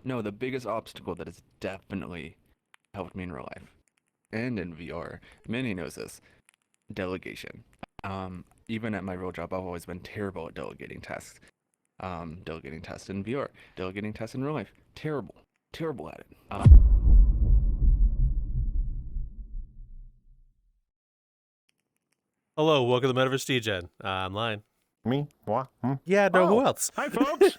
No, the biggest obstacle that has definitely helped me in real life and in VR. Manny knows this. Delegation. Even at my real job, I've always been terrible at delegating tasks. Delegating tasks in VR, delegating tasks in real life. Terrible, terrible at it. Hello, welcome to Metaverse Degen. I'm Lion. Me? What? Yeah, no, who else? Hi, folks.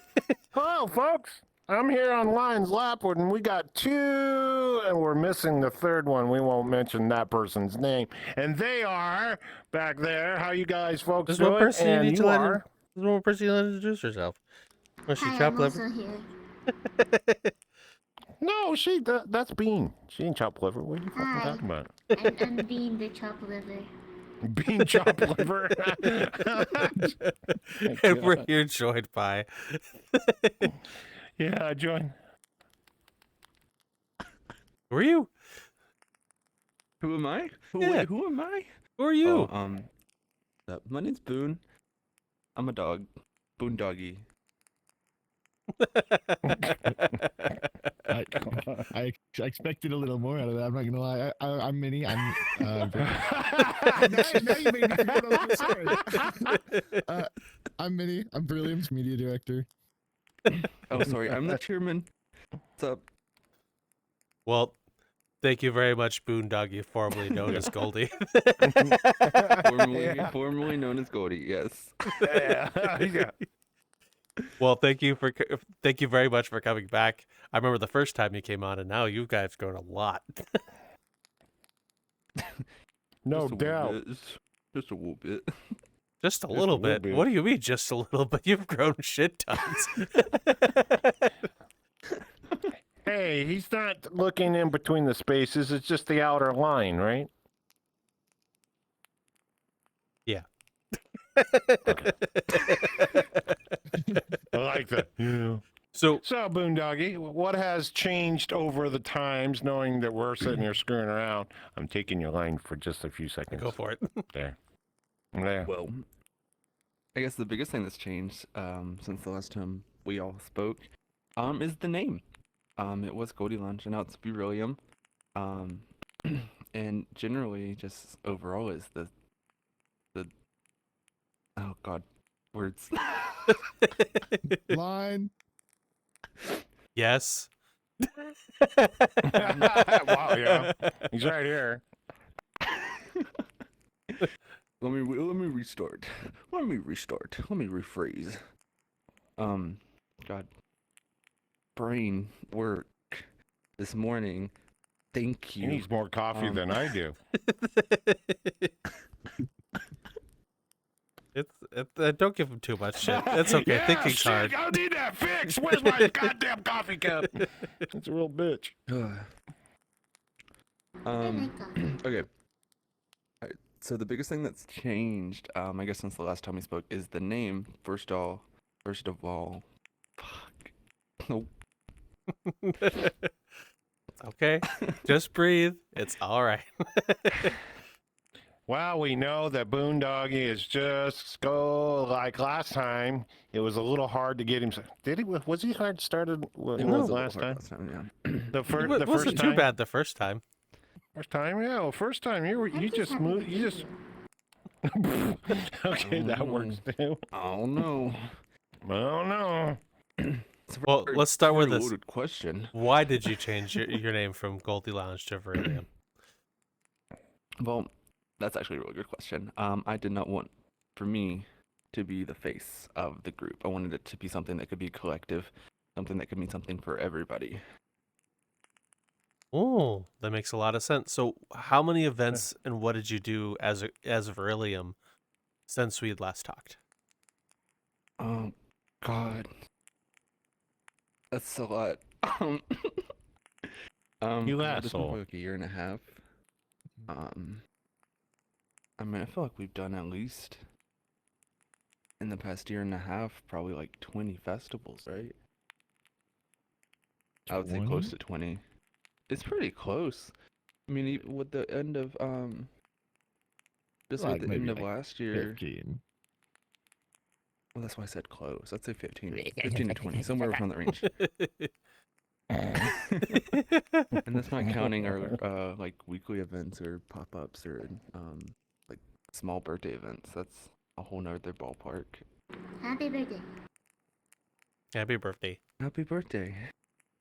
Hello, folks. I'm here on Lion's Lap, and we got two, and we're missing the third one. We won't mention that person's name. And they are back there. How you guys, folks, There's one doing? person you And need to you let are. There's one more person you let introduce herself. Was she Hi, chopped I'm liver? also here. No, that's Bean. She ain't chopped liver. What are you fucking Hi. talking about? I'm being the chopped liver. Bean chopped liver. And we're here joined by. Yeah, join. Who are you? Who am I? Yeah. Wait, who am I? Who are you? My name's Boone. I'm a dog. Boone doggy. I expected a little more out of that. I'm not gonna lie. I'm Minnie. I'm. Now you made me forget what I was saying. I'm Minnie. I'm VRelium's media director. Oh, sorry. I'm the chairman. What's up? Well, thank you very much, Boondoggy, formerly known as Goldie. Formerly known as Goldie. Yes. Yeah. Well, thank you very much for coming back. I remember the first time you came on, and now you guys have grown a lot. No Just a doubt. little bit. Just a little bit. Just a little bit. What do you mean, just a little bit? You've grown shit tons. Hey, he's not looking in between the spaces. It's just the outer line, right? Yeah. I like that. Yeah. So, Boondoggy, what has changed over the times, knowing that we're sitting here screwing around? I'm taking your line for just a few seconds. go for it. There. There. Well, I guess the biggest thing that's changed since the last time we all spoke is the name. It was Goldie Lunch, and now it's VRelium. And generally, just overall, is the oh god, words. Line. Yes. Wow, yeah. He's right here. Let me restart. Let me rephrase. God, brain work this morning. Thank He you. needs more coffee than I do. Don't give him too much shit. It's okay. Yeah, Thinking's shit, hard. I need that fixed. Where's my goddamn coffee cup? It's a real bitch. Okay. Alright, so the biggest thing that's changed, I guess since the last time we spoke, is the name. First of all, fuck. Nope. Okay. Just breathe. It's all right. Well, we know that Boondoggy is just go like last time. It was a little hard to get him. Did he? Was he hard started? It Was was a little last hard time? last time, yeah. The first. It The wasn't first too time. bad the first time. First time, yeah. Well, first time you just moved. You just. Okay, that works too. Oh no. Oh no. Well, let's start with this. Loaded question. Why did you change your name from Goldie Lounge to VRelium? Well, that's actually a really good question. I did not want for me to be the face of the group. I wanted it to be something that could be collective, something that could mean something for everybody. Oh, that makes a lot of sense. So, how many events and what did you do as VRelium since we had last talked? Oh, God. That's a lot. You I've just been asshole. for like a year and a half. I mean, I feel like we've done at least in the past year and a half, probably like 20 festivals, right? I would say close to 20. It's pretty close. I mean, with the end of just Like with the end maybe of like last year. 15. Well, that's why I said close. I'd say 15 to 20, somewhere around that range. And that's not counting our like weekly events or pop-ups or like small birthday events. That's a whole nother ballpark. Happy birthday. Happy birthday. Happy birthday.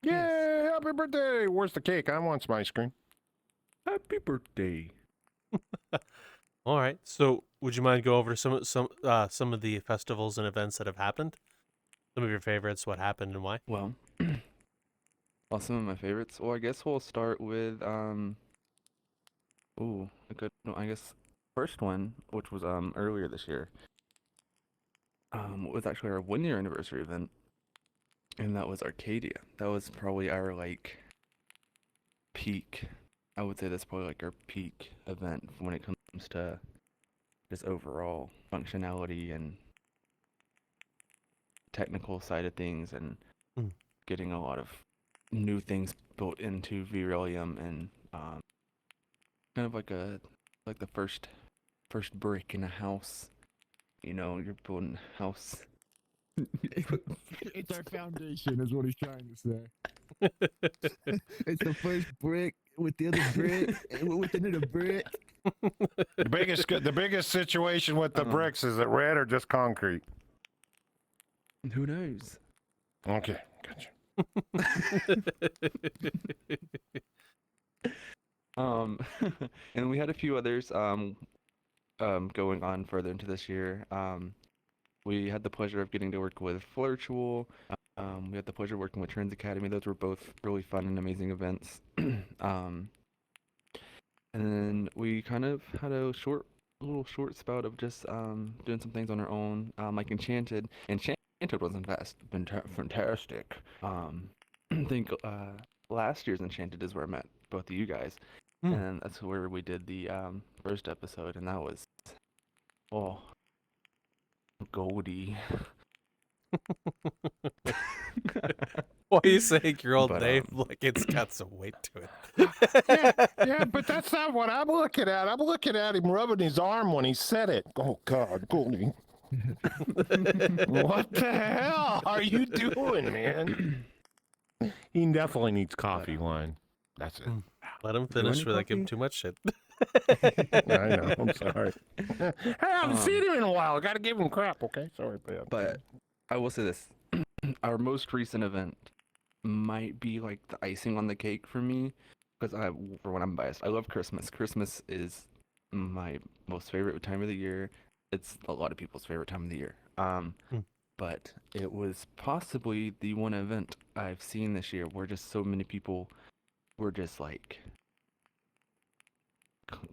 Yay! Happy birthday! Where's the cake? I want some ice cream. Happy birthday. All right. So, would you mind go over some of the festivals and events that have happened? Some of your favorites, what happened and why? Well, well, some of my favorites. Well, I guess we'll start with ooh, a good. No, I guess first one, which was earlier this year, was actually our 1 year anniversary event, and that was Arcadia. That was probably our like peak. I would say that's probably like our peak event when it comes to just overall functionality and technical side of things, and Mm. getting a lot of new things built into VRelium, and kind of like the first brick in a house. You know, you're building a house. It's our foundation, is what he's trying to say. It's the first brick with the other brick, and within it a brick. The biggest situation with the bricks is it red or just concrete? Who knows? Okay, gotcha. And we had a few others going on further into this year. We had the pleasure of getting to work with Virtual. We had the pleasure of working with Trans Academy. Those were both really fun and amazing events. And then we kind of had a little short spout of just doing some things on our own, like Enchanted. Enchanted wasn't fantastic. I think last year's Enchanted is where I met both of you guys, and that's where we did the first episode, and that was Goldie. Why are you saying your old But, name like it's got some weight to it? Yeah, but that's not what I'm looking at. I'm looking at him rubbing his arm when he said it. Oh, God, Goldie. What the hell are you doing, man? He definitely needs coffee wine. That's it. Let him want finish any without giving coffee? too much shit. I know. I'm sorry. Hey, I haven't seen him in a while. I got to give him crap, okay? Sorry, man. But I will say this: our most recent event might be like the icing on the cake for me, because for when I'm biased, I love Christmas. Christmas is my most favorite time of the year. It's a lot of people's favorite time of the year. But it was possibly the one event I've seen this year where just so many people were just like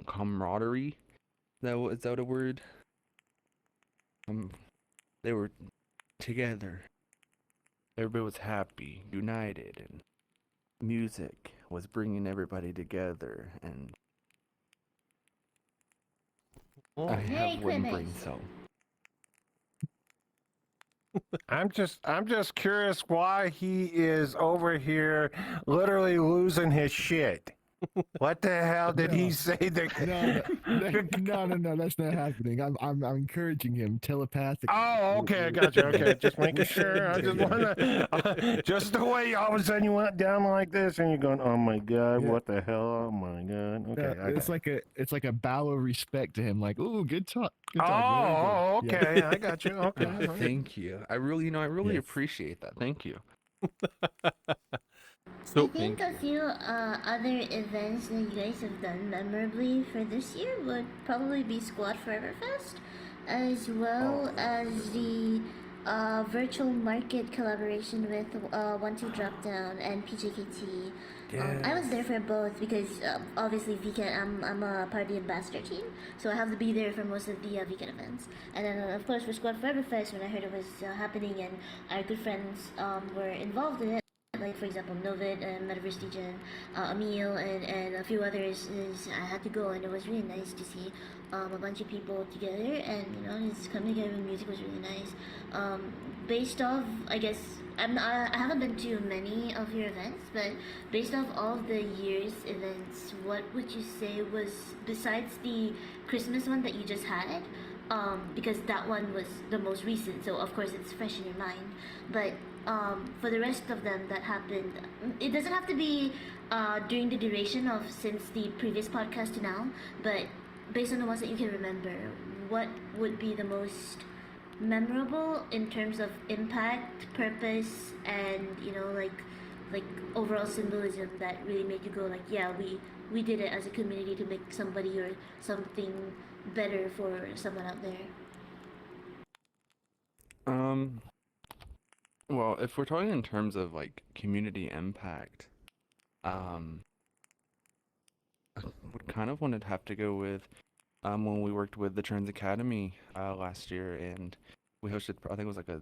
camaraderie. Is that a word? They were together. Everybody was happy, united, and music was bringing everybody together. And I Merry have one brain Christmas. cell. I'm just curious why he is over here literally losing his shit. What the hell did he say? No, that's not happening. I'm encouraging him telepathically. Oh, okay, I got you. Okay, just making sure. I just want to, just the way all of a sudden you went down like this, and you're going, "Oh my God, Yeah. what the hell? Oh my God." Okay, I It's got you. it's like a bow of respect to him. Like, ooh, good talk. Good talk, Oh, very good." okay, I got you. Okay, okay. Thank you. I really Yes. appreciate that. Thank you. So, I think a few other events that you guys have done memorably for this year would probably be Squad Forever Fest, as well as the virtual market collaboration with 1-2 Dropdown and PJKT. I was there for both because obviously VCAT, I'm a part of the ambassador team, so I have to be there for most of the VCAT events. And then of course for Squad Forever Fest, when I heard it was happening and our good friends were involved in it, like for example Novid and Metaverse Degen, Emil and a few others, I had to go, and it was really nice to see a bunch of people together, and just coming together with music was really nice. Based off, I guess I haven't been to many of your events, but based off all the year's events, what would you say was, besides the Christmas one that you just had, because that one was the most recent, so of course it's fresh in your mind, but for the rest of them that happened, it doesn't have to be during the duration of since the previous podcast to now, but based on the ones that you can remember, what would be the most memorable in terms of impact, purpose, and like overall symbolism that really made you go like, yeah, we did it as a community to make somebody or something better for someone out there. Well, if we're talking in terms of like community impact, um, would kind of want to have to go with when we worked with the Trans Academy last year, and we hosted, I think it was like a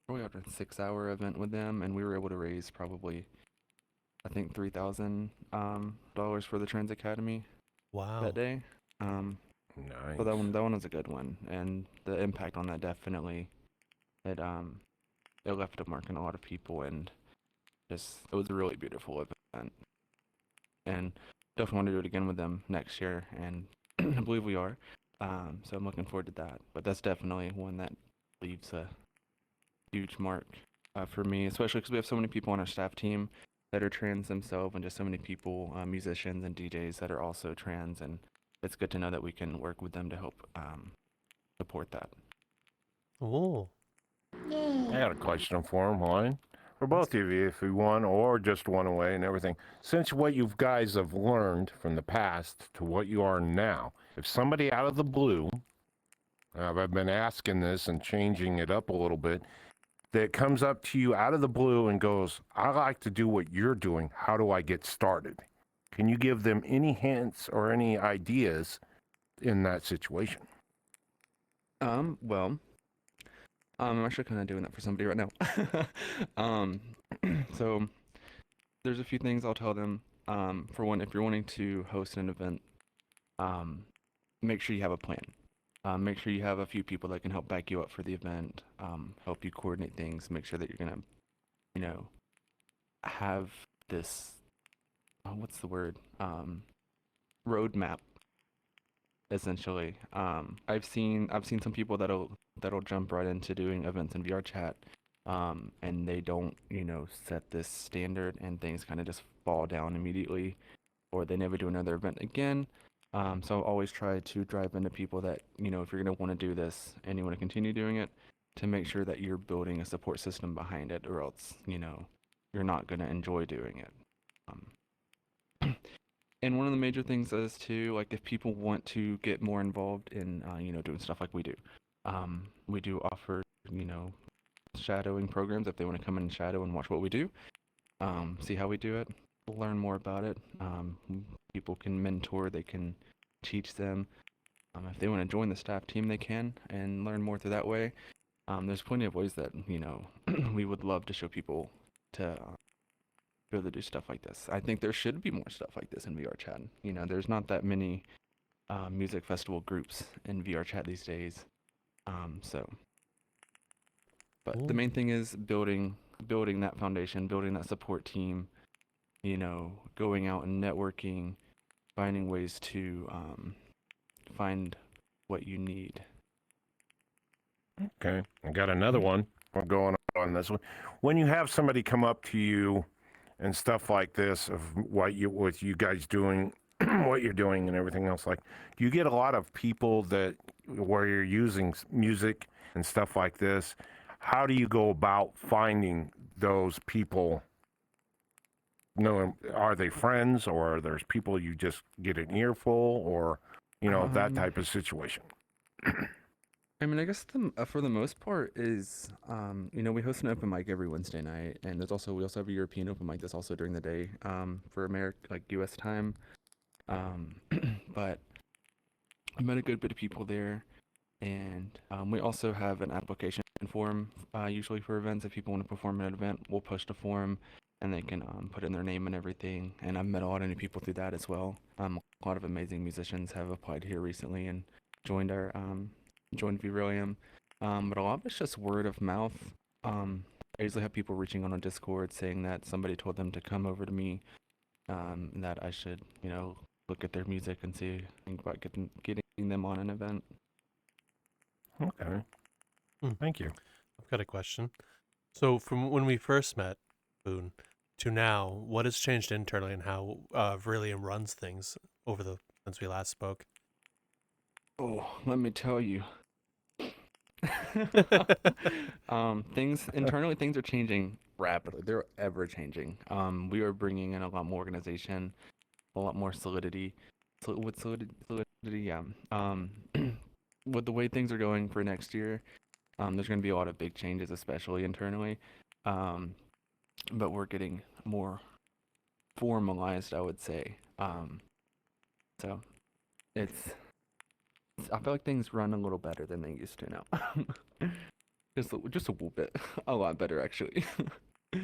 probably about a 6-hour event with them, and we were able to raise probably, I think, $3,000 for the Trans Academy Wow. that day. Nice. So that one was a good one, and the impact on that definitely it left a mark on a lot of people, and just it was a really beautiful event, and definitely want to do it again with them next year, and I believe we are. So I'm looking forward to that. But that's definitely one that leaves a huge mark for me, especially because we have so many people on our staff team that are trans themselves, and just so many people, musicians and DJs that are also trans, and it's good to know that we can work with them to help support that. Oh. I Yay. got a question for him, Ryan. For both of you, if you want or just one away and everything. Since what you guys have learned from the past to what you are now, if somebody out of the blue, I've been asking this and changing it up a little bit, that comes up to you out of the blue and goes, I like to do what you're doing. How do I get started? Can you give them any hints or any ideas in that situation? Well, I'm actually kind of doing that for somebody right now. So there's a few things I'll tell them. For one, if you're wanting to host an event, make sure you have a plan. Make sure you have a few people that can help back you up for the event, help you coordinate things, make sure that you're gonna, have this, what's the word? Roadmap, essentially. I've seen some people that'll jump right into doing events in VRChat, and they don't, set this standard, and things kind of just fall down immediately, or they never do another event again. So always try to drive into people that, if you're going to want to do this and you want to continue doing it, to make sure that you're building a support system behind it, or else, you're not going to enjoy doing it. And one of the major things is to, like, if people want to get more involved in, doing stuff like we do offer, shadowing programs if they want to come in and shadow and watch what we do, see how we do it, learn more about it. People can mentor, they can teach them. If they want to join the staff team, they can, and learn more through that way. There's plenty of ways that, we would love to show people to be able to do stuff like this. I think there should be more stuff like this in VRChat. There's not that many music festival groups in VRChat these days. But the main thing is building that foundation, building that support team, going out and networking, finding ways to find what you need. Okay, I got another one. We're going on this one. When you have somebody come up to you and stuff like this of what you guys doing, what you're doing and everything else, like, do you get a lot of people that where you're using music and stuff like this? How do you go about finding those people? Are they friends, or are there people you just get an earful, or that type of situation? I mean, I guess for the most part is, we host an open mic every Wednesday night, and we also have a European open mic that's also during the day, for U.S. time. But I met a good bit of people there, and we also have an application form, usually for events. If people want to perform at an event, we'll post a form, and they can put in their name and everything. And I've met a lot of new people through that as well. A lot of amazing musicians have applied here recently and joined VRelium. But a lot of it's just word of mouth. I usually have people reaching on Discord saying that somebody told them to come over to me, and that I should, look at their music and think about getting them on an event. Okay. Thank you. I've got a question. So from when we first met, Boone, to now, what has changed internally and how VRelium runs things since we last spoke? Oh, let me tell you. Things are changing rapidly. They're ever changing. We are bringing in a lot more organization, a lot more solidity. Solidity, yeah. With the way things are going for next year, there's going to be a lot of big changes, especially internally. Um, but we're getting more formalized, I would say. So it's I feel like things run a little better than they used to now. Just a little bit, a lot better actually.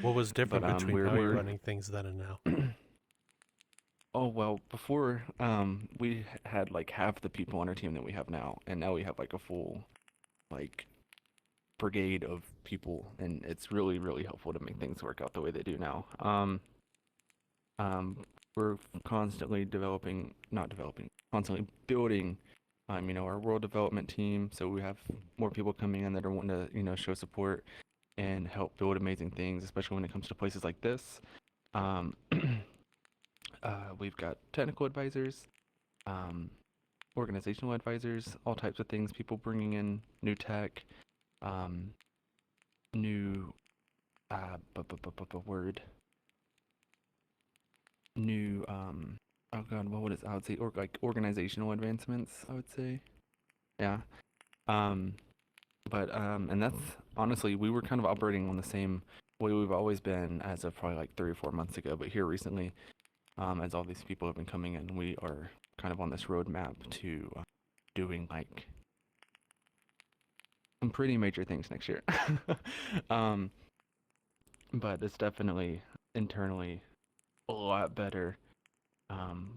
What was But different between how you're we're running things then and now? oh well, before we had like half the people on our team that we have now, and now we have like a full like brigade of people, and it's really helpful to make things work out the way they do now. We're constantly constantly building, our world development team. So we have more people coming in that are wanting to, show support and help build amazing things, especially when it comes to places like this. Um, we've got technical advisors, um, organizational advisors, all types of things. People bringing in new tech, um, new, word, new, oh god, what would it? I would say, like organizational advancements. I would say, yeah. Um, and that's honestly, we were kind of operating on the same way we've always been as of probably like 3 or 4 months ago. But here recently, as all these people have been coming in, we are kind of on this roadmap to doing like some pretty major things next year. um, but it's definitely internally a lot better.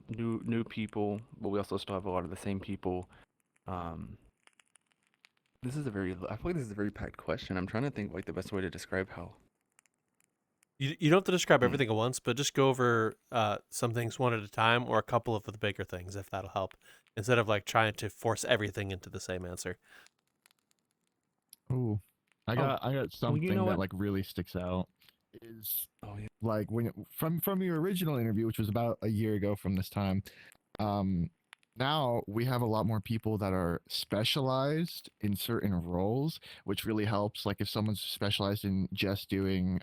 New people, but we also still have a lot of the same people. Um, I feel like this is a very packed question. I'm trying to think like the best way to describe how. You don't have to describe Hmm. everything at once, but just go over some things one at a time or a couple of the bigger things, if that'll help, instead of like trying to force everything into the same answer. Ooh, I Oh, got well, you something know that what? like really sticks out is Oh yeah. like from your original interview, which was about a year ago from this time. Um, Now we have a lot more people that are specialized in certain roles, which really helps. Like if someone's specialized in just doing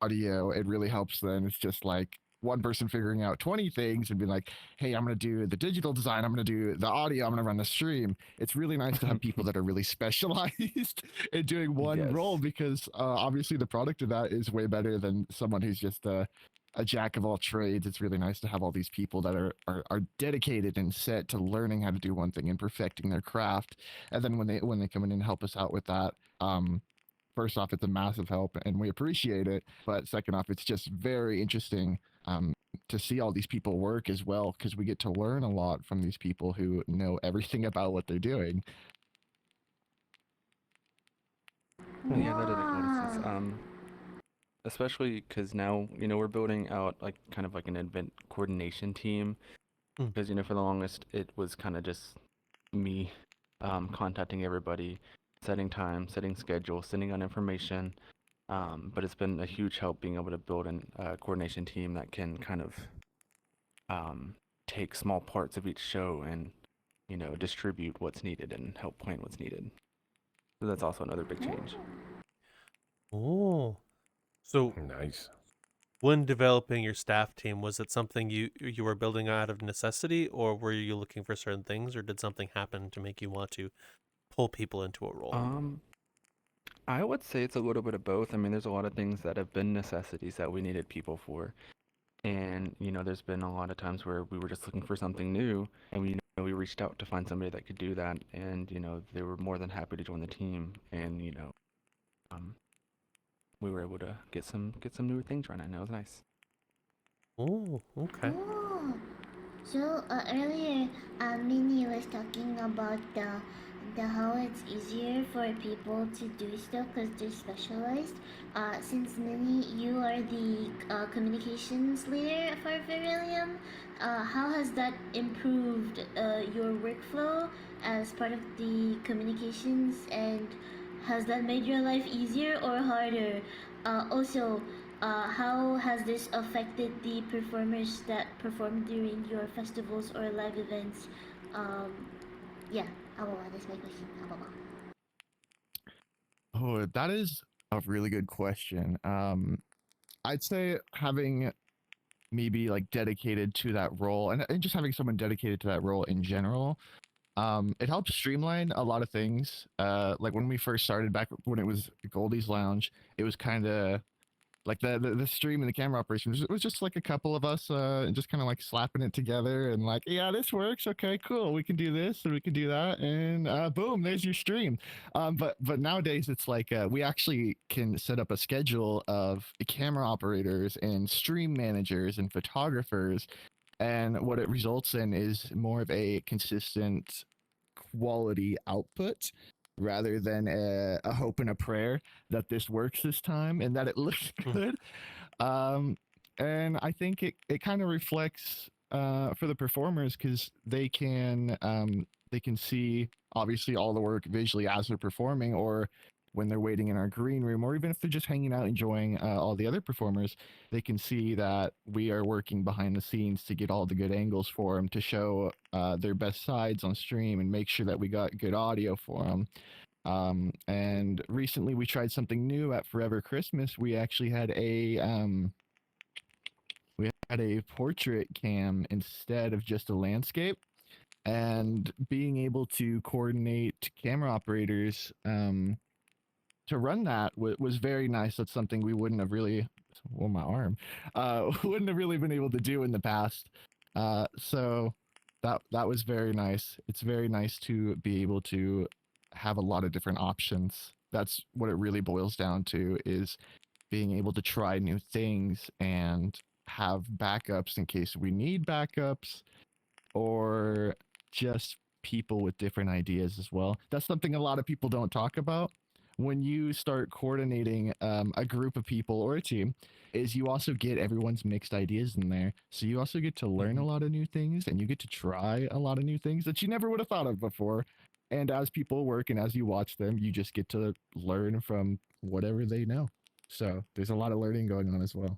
audio, it really helps. Then it's just like one person figuring out 20 things and being like, hey, I'm going to do the digital design, I'm going to do the audio, I'm going to run the stream. It's really nice to have people that are really specialized in doing one Yes. role, because obviously the product of that is way better than someone who's just a jack of all trades. It's really nice to have all these people that are dedicated and set to learning how to do one thing and perfecting their craft. And then when they come in and help us out with that, first off, it's a massive help and we appreciate it. But second off, it's just very interesting to see all these people work as well, because we get to learn a lot from these people who know everything about what they're doing. Oh, yeah, that does make a lot of sense. Wow. Especially because now, we're building out like kind of like an event coordination team. Hmm. Because, for the longest, it was kind of just me contacting everybody, setting time, setting schedule, sending out information. But it's been a huge help being able to build a coordination team that can kind of take small parts of each show and, distribute what's needed and help plan what's needed. So that's also another big change. Oh, so Nice. when developing your staff team, was it something you were building out of necessity, or were you looking for certain things, or did something happen to make you want to pull people into a role? Um, I would say it's a little bit of both. I mean, there's a lot of things that have been necessities that we needed people for. And, there's been a lot of times where we were just looking for something new and we reached out to find somebody that could do that. And, they were more than happy to join the team. And, um, we were able to get some newer things running. It was nice. Oh, okay. Oh, so earlier, Minnie was talking about the how it's easier for people to do stuff because they're specialized. Since Minnie, you are the communications leader for VRelium, how has that improved your workflow as part of the communications, and has that made your life easier or harder? Also, how has this affected the performers that perform during your festivals or live events? Yeah, that's my question. Oh, that is a really good question. I'd say having me be like dedicated to that role and just having someone dedicated to that role in general, it helps streamline a lot of things. Like when we first started back when it was Goldie's Lounge, it was kind of like the stream and the camera operation was just like a couple of us just kind of like slapping it together and like, yeah, this works, okay, cool, we can do this and we can do that, and boom, there's your stream. But nowadays it's like we actually can set up a schedule of camera operators and stream managers and photographers, and what it results in is more of a consistent quality output rather than a hope and a prayer that this works this time and that it looks good. um, and I think it kind of reflects for the performers because they can see obviously all the work visually as they're performing, or when they're waiting in our green room, or even if they're just hanging out enjoying all the other performers, they can see that we are working behind the scenes to get all the good angles for them, to show their best sides on stream and make sure that we got good audio for them. And recently we tried something new at Forever Christmas. We actually had a portrait cam instead of just a landscape, and being able to coordinate camera operators to run that was very nice. That's something we wouldn't have really, well, my arm, wouldn't have really been able to do in the past. So that was very nice. It's very nice to be able to have a lot of different options. That's what it really boils down to, is being able to try new things and have backups in case we need backups, or just people with different ideas as well. That's something a lot of people don't talk about. When you start coordinating a group of people or a team, is you also get everyone's mixed ideas in there. So you also get to learn a lot of new things, and you get to try a lot of new things that you never would have thought of before. And as people work and as you watch them, you just get to learn from whatever they know. So there's a lot of learning going on as well.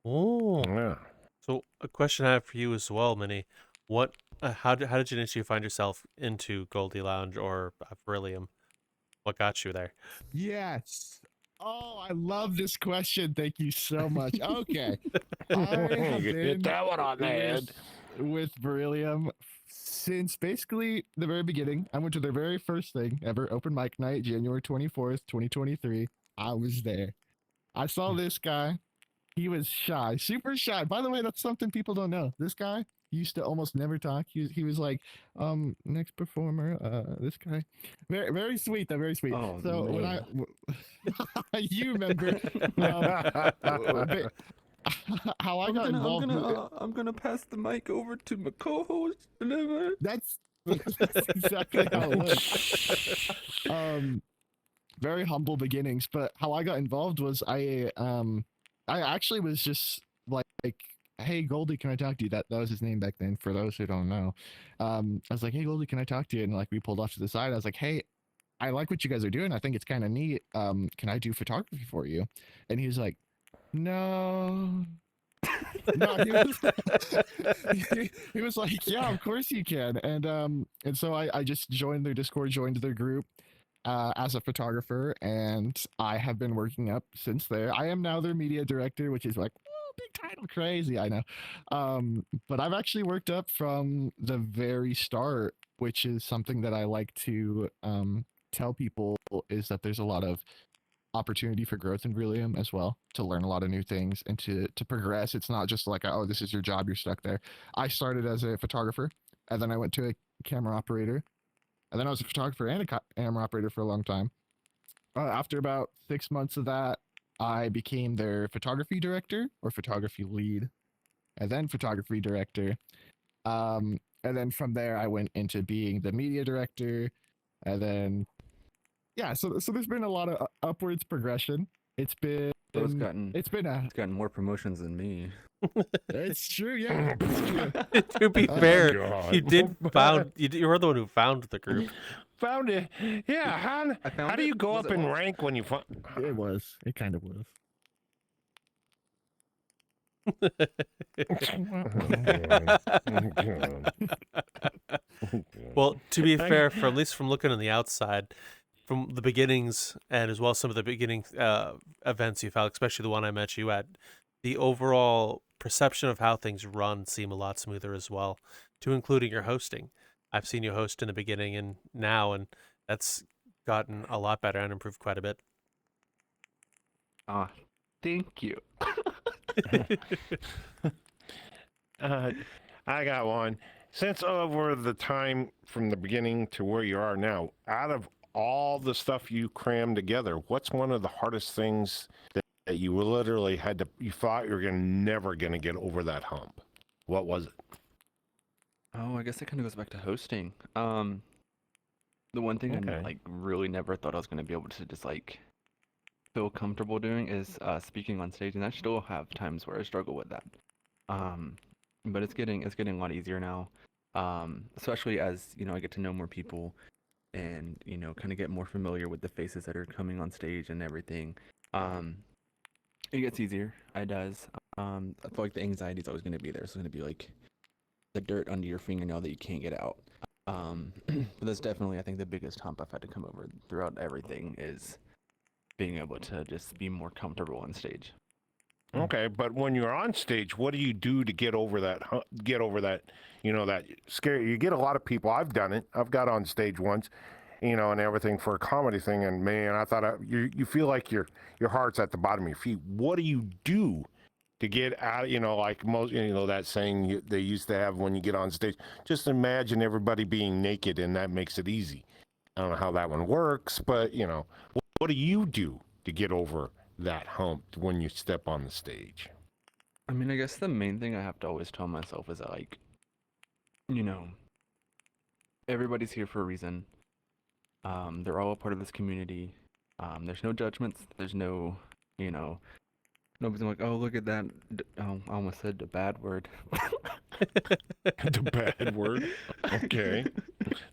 Oh, Yeah. so a question I have for you as well, Minnie. What, how did you initially find yourself into Goldie Lounge or VRelium? What got you there? Yes. Oh, I love this question. Thank you so much. Okay. I have Get that one on the head. with VRelium since basically the very beginning. I went to their very first thing ever, open mic night, January 24th, 2023. I was there. I saw this guy. He was shy, super shy. By the way, that's something people don't know. This guy used to almost never talk. He was like, next performer, this guy. Very, very sweet, though, very sweet. Oh, So man. when you remember how I got involved. I'm gonna pass the mic over to my co-host. That's exactly how it was. Very humble beginnings, but how I got involved was I actually was just like, hey Goldie, can I talk to you? That was his name back then, for those who don't know. I was like, hey Goldie, can I talk to you? And like we pulled off to the side. I was like, hey, I like what you guys are doing. I think it's kind of neat. Can I do photography for you? And he was like, no. No, he was like, yeah, of course you can. And so I just joined their Discord, joined their group as a photographer, and I have been working up since there. I am now their media director, which is like, oh, big title, crazy, I know. But I've actually worked up from the very start, which is something that I like to tell people, is that there's a lot of opportunity for growth in VRelium as well, to learn a lot of new things and to progress. It's not just like, oh, this is your job, you're stuck there. I started as a photographer, and then I went to a camera operator, and then I was a photographer and a camera operator for a long time. After about 6 months of that, I became their photography director, or photography lead, and then photography director. And then from there, I went into being the media director, and then yeah. So there's been a lot of upwards progression. It's been Bro's gotten a. gotten more promotions than me. It's true, yeah. It's true. To be Oh my fair, God. you were the one who found the group. found it. Yeah, how I found do you it. go Was up it in lost? rank when you find? It was. It kind of was. Well, to be fair, for at least from looking on the outside, from the beginnings and as well as some of the beginning events you've had, especially the one I met you at, the overall perception of how things run seem a lot smoother as well, to including your hosting. I've seen you host in the beginning and now, and that's gotten a lot better and improved quite a bit. Ah, thank you. I got one. Since over the time from the beginning to where you are now, out of all the stuff you crammed together, what's one of the hardest things that you literally had to, you thought you were never going to get over that hump? What was it? Oh, I guess it kind of goes back to hosting. The one thing Okay. I like really never thought I was gonna be able to just like feel comfortable doing is speaking on stage, and I still have times where I struggle with that. Um, but it's getting a lot easier now. Especially as I get to know more people, and kind of get more familiar with the faces that are coming on stage and everything. Um, it gets easier. It does. I feel like the anxiety is always gonna be there. It's gonna be like the dirt under your fingernail that you can't get out. But that's definitely, I think, the biggest hump I've had to come over throughout everything is being able to just be more comfortable on stage. Okay, but when you're on stage, what do you do to get over that? Get over that, that scary. You get a lot of people. I've done it. I've got on stage once, and everything for a comedy thing. And man, I thought you feel like your heart's at the bottom of your feet. What do you do to get out? Like most, that saying they used to have when you get on stage. Just imagine everybody being naked, and that makes it easy. I don't know how that one works, but what do you do to get over that hump when you step on the stage? I mean, I guess the main thing I have to always tell myself is that, like, you know, everybody's here for a reason. They're all a part of this community. There's no judgments. There's no, nobody's like, oh, look at that. Oh, I almost said the bad word. The bad word. Okay.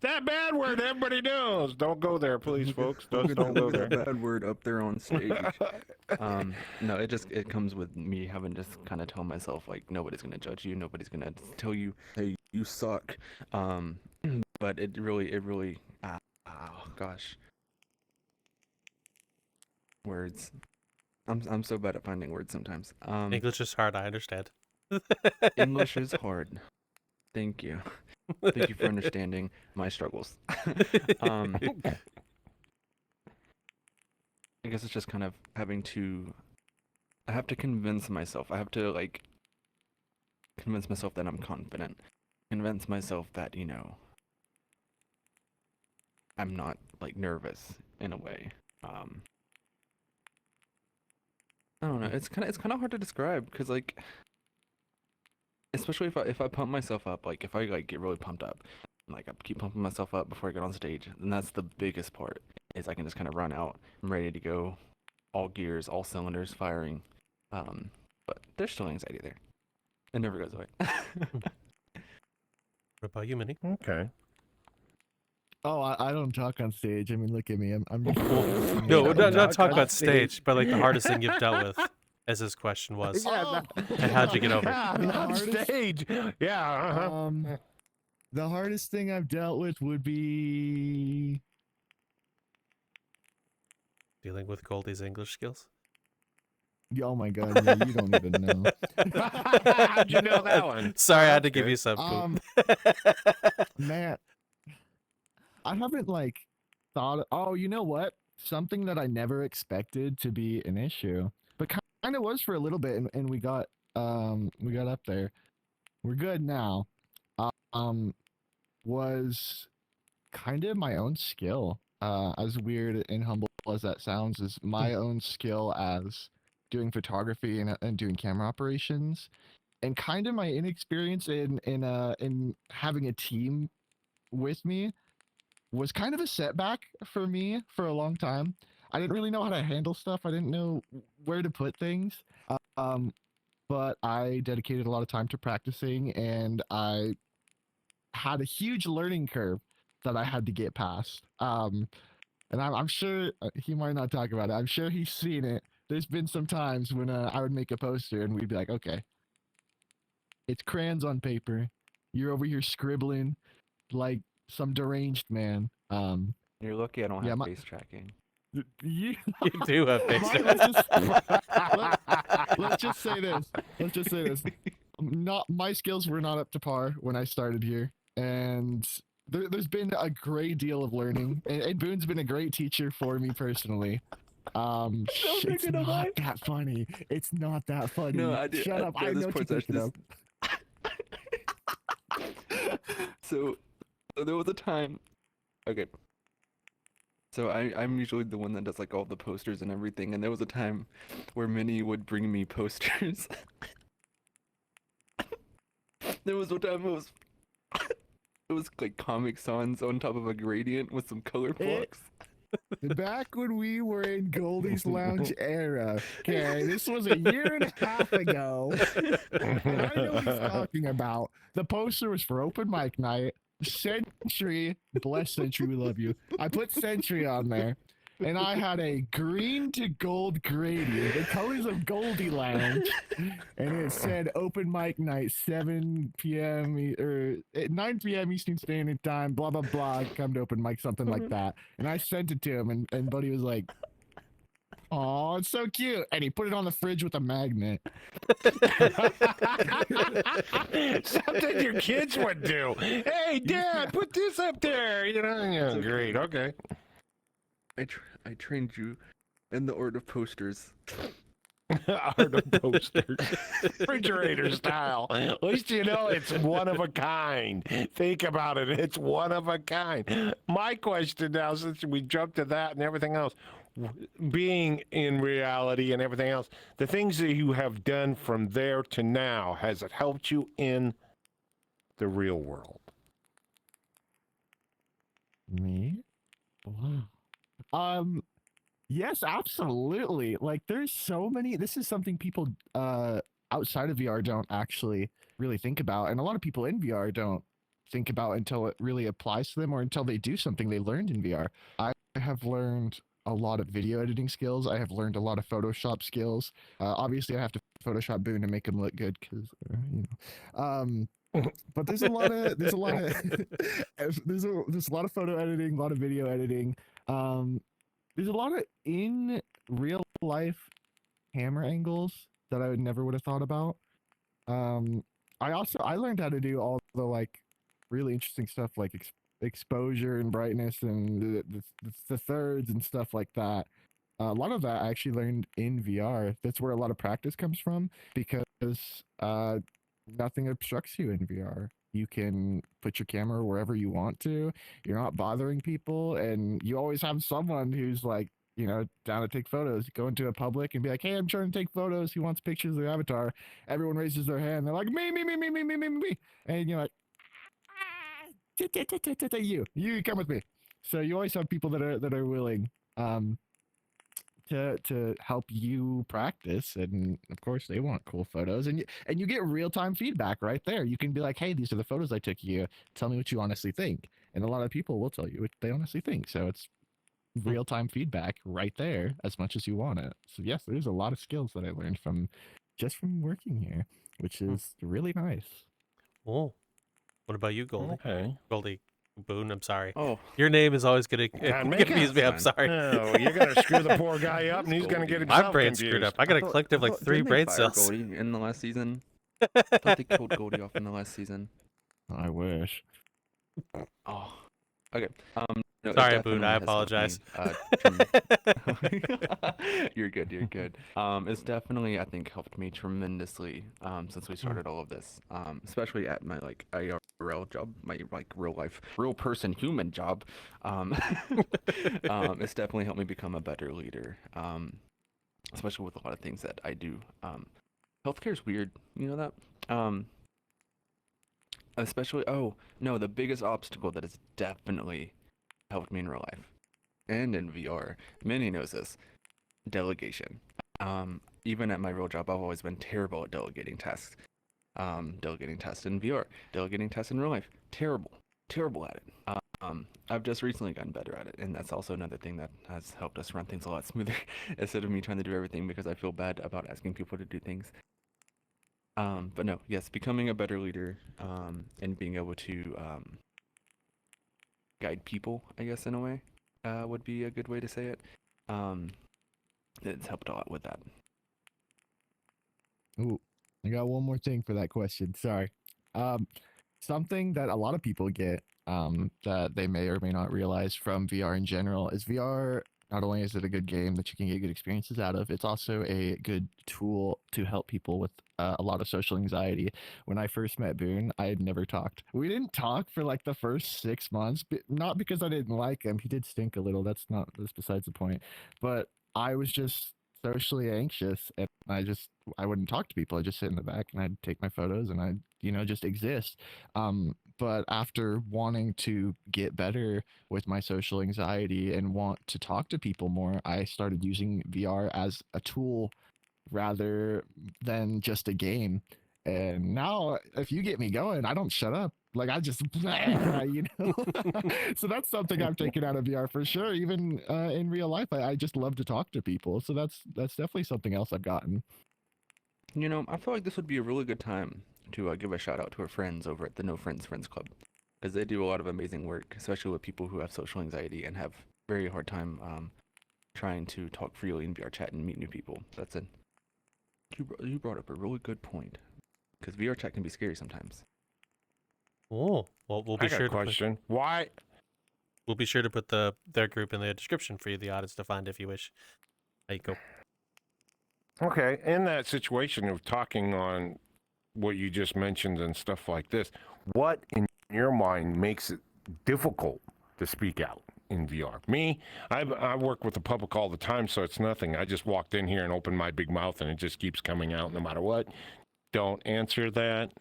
That bad word everybody knows. Don't go there, please, folks. Don't go there. That bad word up there on stage. No, it comes with me having to kind of tell myself like nobody's gonna judge you, nobody's gonna tell you, hey, you suck. But it really, oh gosh, words. I'm so bad at finding words sometimes. English is hard, I understand. English is hard. Thank you. Thank you for understanding my struggles. I guess it's just kind of I have to convince myself. I have to like convince myself that I'm confident. Convince myself that, I'm not like nervous in a way. I don't know. It's kind of hard to describe because like especially if I pump myself up, like if I like get really pumped up, like I keep pumping myself up before I get on stage, and that's the biggest part is I can just kind of run out. I'm ready to go, all gears, all cylinders firing. But there's still anxiety there. It never goes away. What about you, Minnie? Okay. Oh, I don't talk on stage. I mean, look at me. I'm just No, don't not talk talk on about stage. stage, but like the hardest thing you've dealt with, as his question was. Yeah, And how'd you get over it? Yeah, The on hardest- stage. Yeah. The hardest thing I've dealt with would be Dealing with Goldie's English skills? oh my god, yeah, you don't even know. How'd you know that one? Sorry, I had to Okay. give you some. Man, I haven't like thought. Oh, you know what? Something that I never expected to be an issue, but kind of was for a little bit, and we got up there. We're good now. Was kind of my own skill. As weird and humble as that sounds, is my own skill as doing photography and doing camera operations, and kind of my inexperience in having a team with me was kind of a setback for me for a long time. I didn't really know how to handle stuff. I didn't know where to put things. But I dedicated a lot of time to practicing, and I had a huge learning curve that I had to get past. And I'm sure he might not talk about it. I'm sure he's seen it. There's been some times when I would make a poster and we'd be like, okay, it's crayons on paper. You're over here scribbling like some deranged man. You're lucky I don't Yeah, have my- face tracking. You, You do have face let's just say this. Let's just say this. Not my skills were not up to par when I started here, and there's been a great deal of learning. And Boone's been a great teacher for me personally. It's gonna not lie. that funny. It's not that funny. No, I did. Shut up. I this know what you're point, thinking of. So there was a time. Okay. So I'm usually the one that does like all the posters and everything, and there was a time where Minnie would bring me posters. There was one time it was like Comic Sans on top of a gradient with some color blocks. Back when we were in Goldie's Lounge era, okay, this was a year and a half ago. And I know what he's talking about. The poster was for open mic night. Century, bless Century, we love you. I put Century on there, and I had a green to gold gradient, the colors of Goldie Lounge, and it said open mic night, 7 p.m. or 9 p.m. Eastern Standard Time, blah blah blah. Come to open mic, something like that. And I sent it to him, and Buddy was like, "Oh, it's so cute," and he put it on the fridge with a magnet. Something your kids would do. Hey, Dad, put this up there. You know, yeah, okay. great. Okay. I trained you in the art of posters. Art of posters. Refrigerator style. At least you know it's one of a kind. Think about it. It's one of a kind. My question now, since we jumped to that and everything else, being in reality and everything else, the things that you have done from there to now, has it helped you in the real world? Me? Wow. Yes, absolutely. Like there's so many, this is something people outside of VR don't actually really think about, and a lot of people in VR don't think about until it really applies to them or until they do something they learned in VR. I have learned a lot of video editing skills. I have learned a lot of Photoshop skills. Obviously I have to Photoshop Boone to make him look good because you know. But there's a lot of there's a lot of photo editing, a lot of video editing. There's a lot of in real life camera angles that I never would have thought about. I learned how to do all the like really interesting stuff like exposure and brightness and the thirds and stuff like that. A lot of that I actually learned in VR. That's where a lot of practice comes from because nothing obstructs you in VR. You can put your camera wherever you want to. You're not bothering people, and you always have someone who's like, you know, down to take photos. You go into a public and be like, "Hey, I'm trying to take photos. Who wants pictures of their avatar?" Everyone raises their hand. They're like, me," and you're like, you come with me. So you always have people that are willing to help you practice, and of course they want cool photos, and you get real-time feedback right there. You can be like, "Hey, these are the photos I took you. Tell me what you honestly think." And a lot of people will tell you what they honestly think. So it's real-time feedback right there as much as you want it. So yes, there's a lot of skills that I learned from working here, which is really nice. Oh, what about you, Goldie? Okay. Goldie Boone, I'm sorry. Oh, Your name is always going to God, make confuse it me. I'm fine. sorry. Oh, you're going to screw the poor guy up, and he's going to get himself My brain's confused. screwed up. I got a collective like 3 didn't they brain fire cells. Goldie in the last season. I thought they killed Goldie off in the last season. I wish. Oh, okay. No, it Sorry, Boone, definitely I has helped apologize. You're good. You're good. It's definitely, I think, helped me tremendously since we started all of this. Especially at my like IRL job, my like real life, real person, human job. It's definitely helped me become a better leader. Especially with a lot of things that I do. Healthcare is weird. You know that. Especially, oh no, the biggest obstacle that has definitely helped me in real life and in VR. Minnie knows this. Delegation. Even at my real job, I've always been terrible at delegating tasks. Delegating tasks in VR, delegating tasks in real life. Terrible at it. I've just recently gotten better at it, and that's also another thing that has helped us run things a lot smoother instead of me trying to do everything because I feel bad about asking people to do things. But no, yes, becoming a better leader, and being able to guide people, I guess, in a way, would be a good way to say it. Um, it's helped a lot with that. Ooh, I got one more thing for that question. Sorry. Um, Something that a lot of people get that they may or may not realize from VR in general is VR. Not only is it a good game that you can get good experiences out of, it's also a good tool to help people with a lot of social anxiety. When I first met Boone, I had never talked. We didn't talk for like the first 6 months, but not because I didn't like him. He did stink a little. That's besides the point. But I was just socially anxious, and I wouldn't talk to people. I'd just sit in the back and I'd take my photos and I'd just exist. But after wanting to get better with my social anxiety and want to talk to people more, I started using VR as a tool rather than just a game. And now, if you get me going, I don't shut up. Like I just, so that's something I've taken out of VR for sure. Even in real life, I just love to talk to people. So that's definitely something else I've gotten. I feel like this would be a really good time to give a shout out to our friends over at the No Friends Friends Club, because they do a lot of amazing work, especially with people who have social anxiety and have very hard time trying to talk freely in VRChat and meet new people. You brought up a really good point, because VRChat can be scary sometimes. Oh, well, we'll be I got sure a question. Why? we'll be sure to put their group in the description for you, the audience, to find if you wish. There you go. Okay, in that situation of talking on what you just mentioned and stuff like this, what in your mind makes it difficult to speak out in VR? Me, I work with the public all the time, so it's nothing. I just walked in here and opened my big mouth, and it just keeps coming out no matter what. Don't answer that.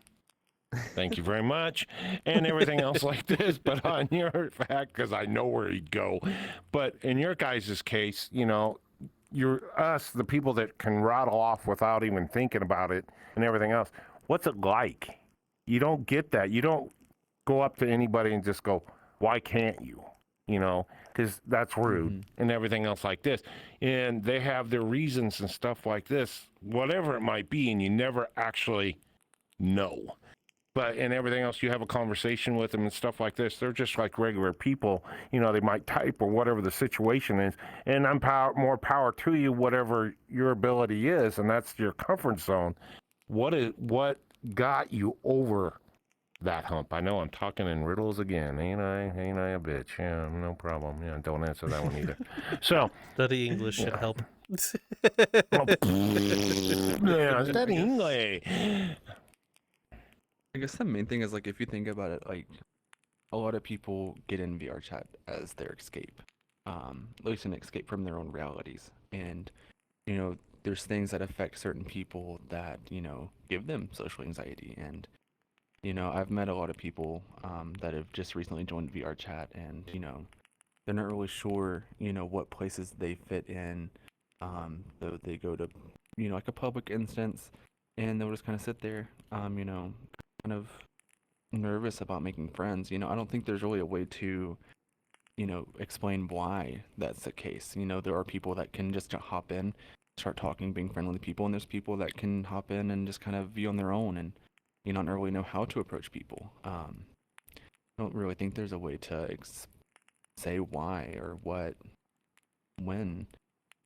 Thank you very much, and everything else like this. But on your fact, because I know where he'd go. But in your guys' case, you're us, the people that can rattle off without even thinking about it and everything else. What's it like? You don't get that. You don't go up to anybody and just go, why can't you? Because that's rude and everything else like this. And they have their reasons and stuff like this, whatever it might be, and you never actually know. But and everything else, you have a conversation with them and stuff like this. They're just like regular people. They might type or whatever the situation is. And more power to you, whatever your ability is, and that's your comfort zone. What got you over that hump? I know I'm talking in riddles again. Ain't I a bitch? Yeah, no problem. Yeah, don't answer that one either. So, Study English should help. yeah, study English. I guess the main thing is, like, if you think about it, like, a lot of people get in VRChat as their escape, at least an escape from their own realities. And, there's things that affect certain people that, give them social anxiety. And, I've met a lot of people that have just recently joined VRChat, and, they're not really sure, what places they fit in. So they go to, like a public instance, and they'll just kind of sit there, kind of nervous about making friends. I don't think there's really a way to, explain why that's the case. There are people that can just hop in, start talking, being friendly to people, and there's people that can hop in and just kind of be on their own and, not really know how to approach people. I don't really think there's a way to say why or what, when.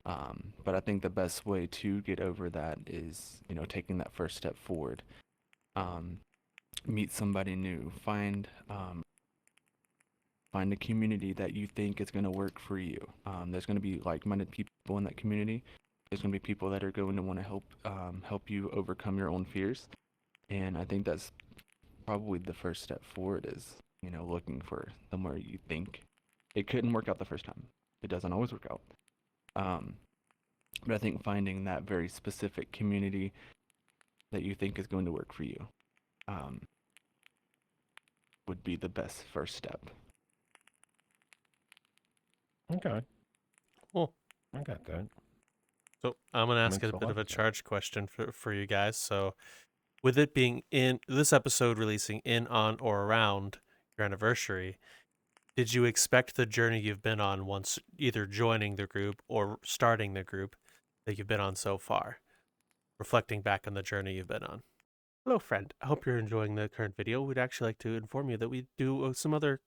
But I think the best way to get over that is, taking that first step forward. Meet somebody new, find a community that you think is going to work for you. There's going to be like-minded people in that community. There's going to be people that are going to want to help you overcome your own fears. And I think that's probably the first step forward is, looking for somewhere you think it couldn't work out the first time. It doesn't always work out. But I think finding that very specific community that you think is going to work for you would be the best first step. Okay. Cool. I got that. So I'm going to ask Makes a a bit lot of a of sense. charge question for you guys. So with it being in this episode releasing in, on, or around your anniversary, did you expect the journey you've been on once either joining the group or starting the group that you've been on so far? Reflecting back on the journey you've been on. Hello, friend. I hope you're enjoying the current video. We'd actually like to inform you that we do some other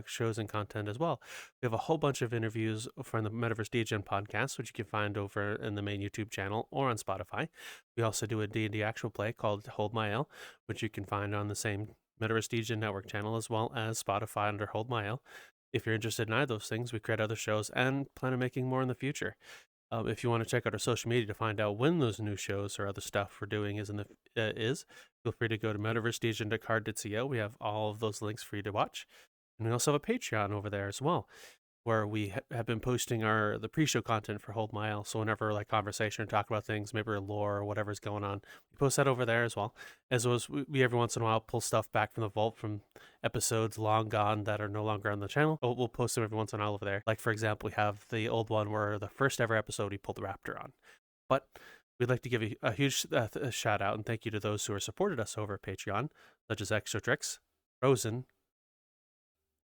shows and content as well. We have a whole bunch of interviews from the Metaverse Degen podcast, which you can find over in the main YouTube channel or on Spotify. We also do a D&D actual play called Hold My L, which you can find on the same Metaverse Degen network channel as well as Spotify under Hold My L. If you're interested in either of those things, we create other shows and plan on making more in the future. If you want to check out our social media to find out when those new shows or other stuff we're doing feel free to go to metaversedegen.card.co. We have all of those links for you to watch. And we also have a Patreon over there as well, where we have been posting the pre-show content for Hold My L. So whenever like conversation or talk about things, maybe lore or whatever's going on, we post that over there as well. As well as we every once in a while pull stuff back from the vault from episodes long gone that are no longer on the channel. We'll post them every once in a while over there. Like for example, we have the old one where the first ever episode we pulled the Raptor on. But we'd like to give a huge shout out and thank you to those who have supported us over at Patreon, such as Exotrix, Rosen,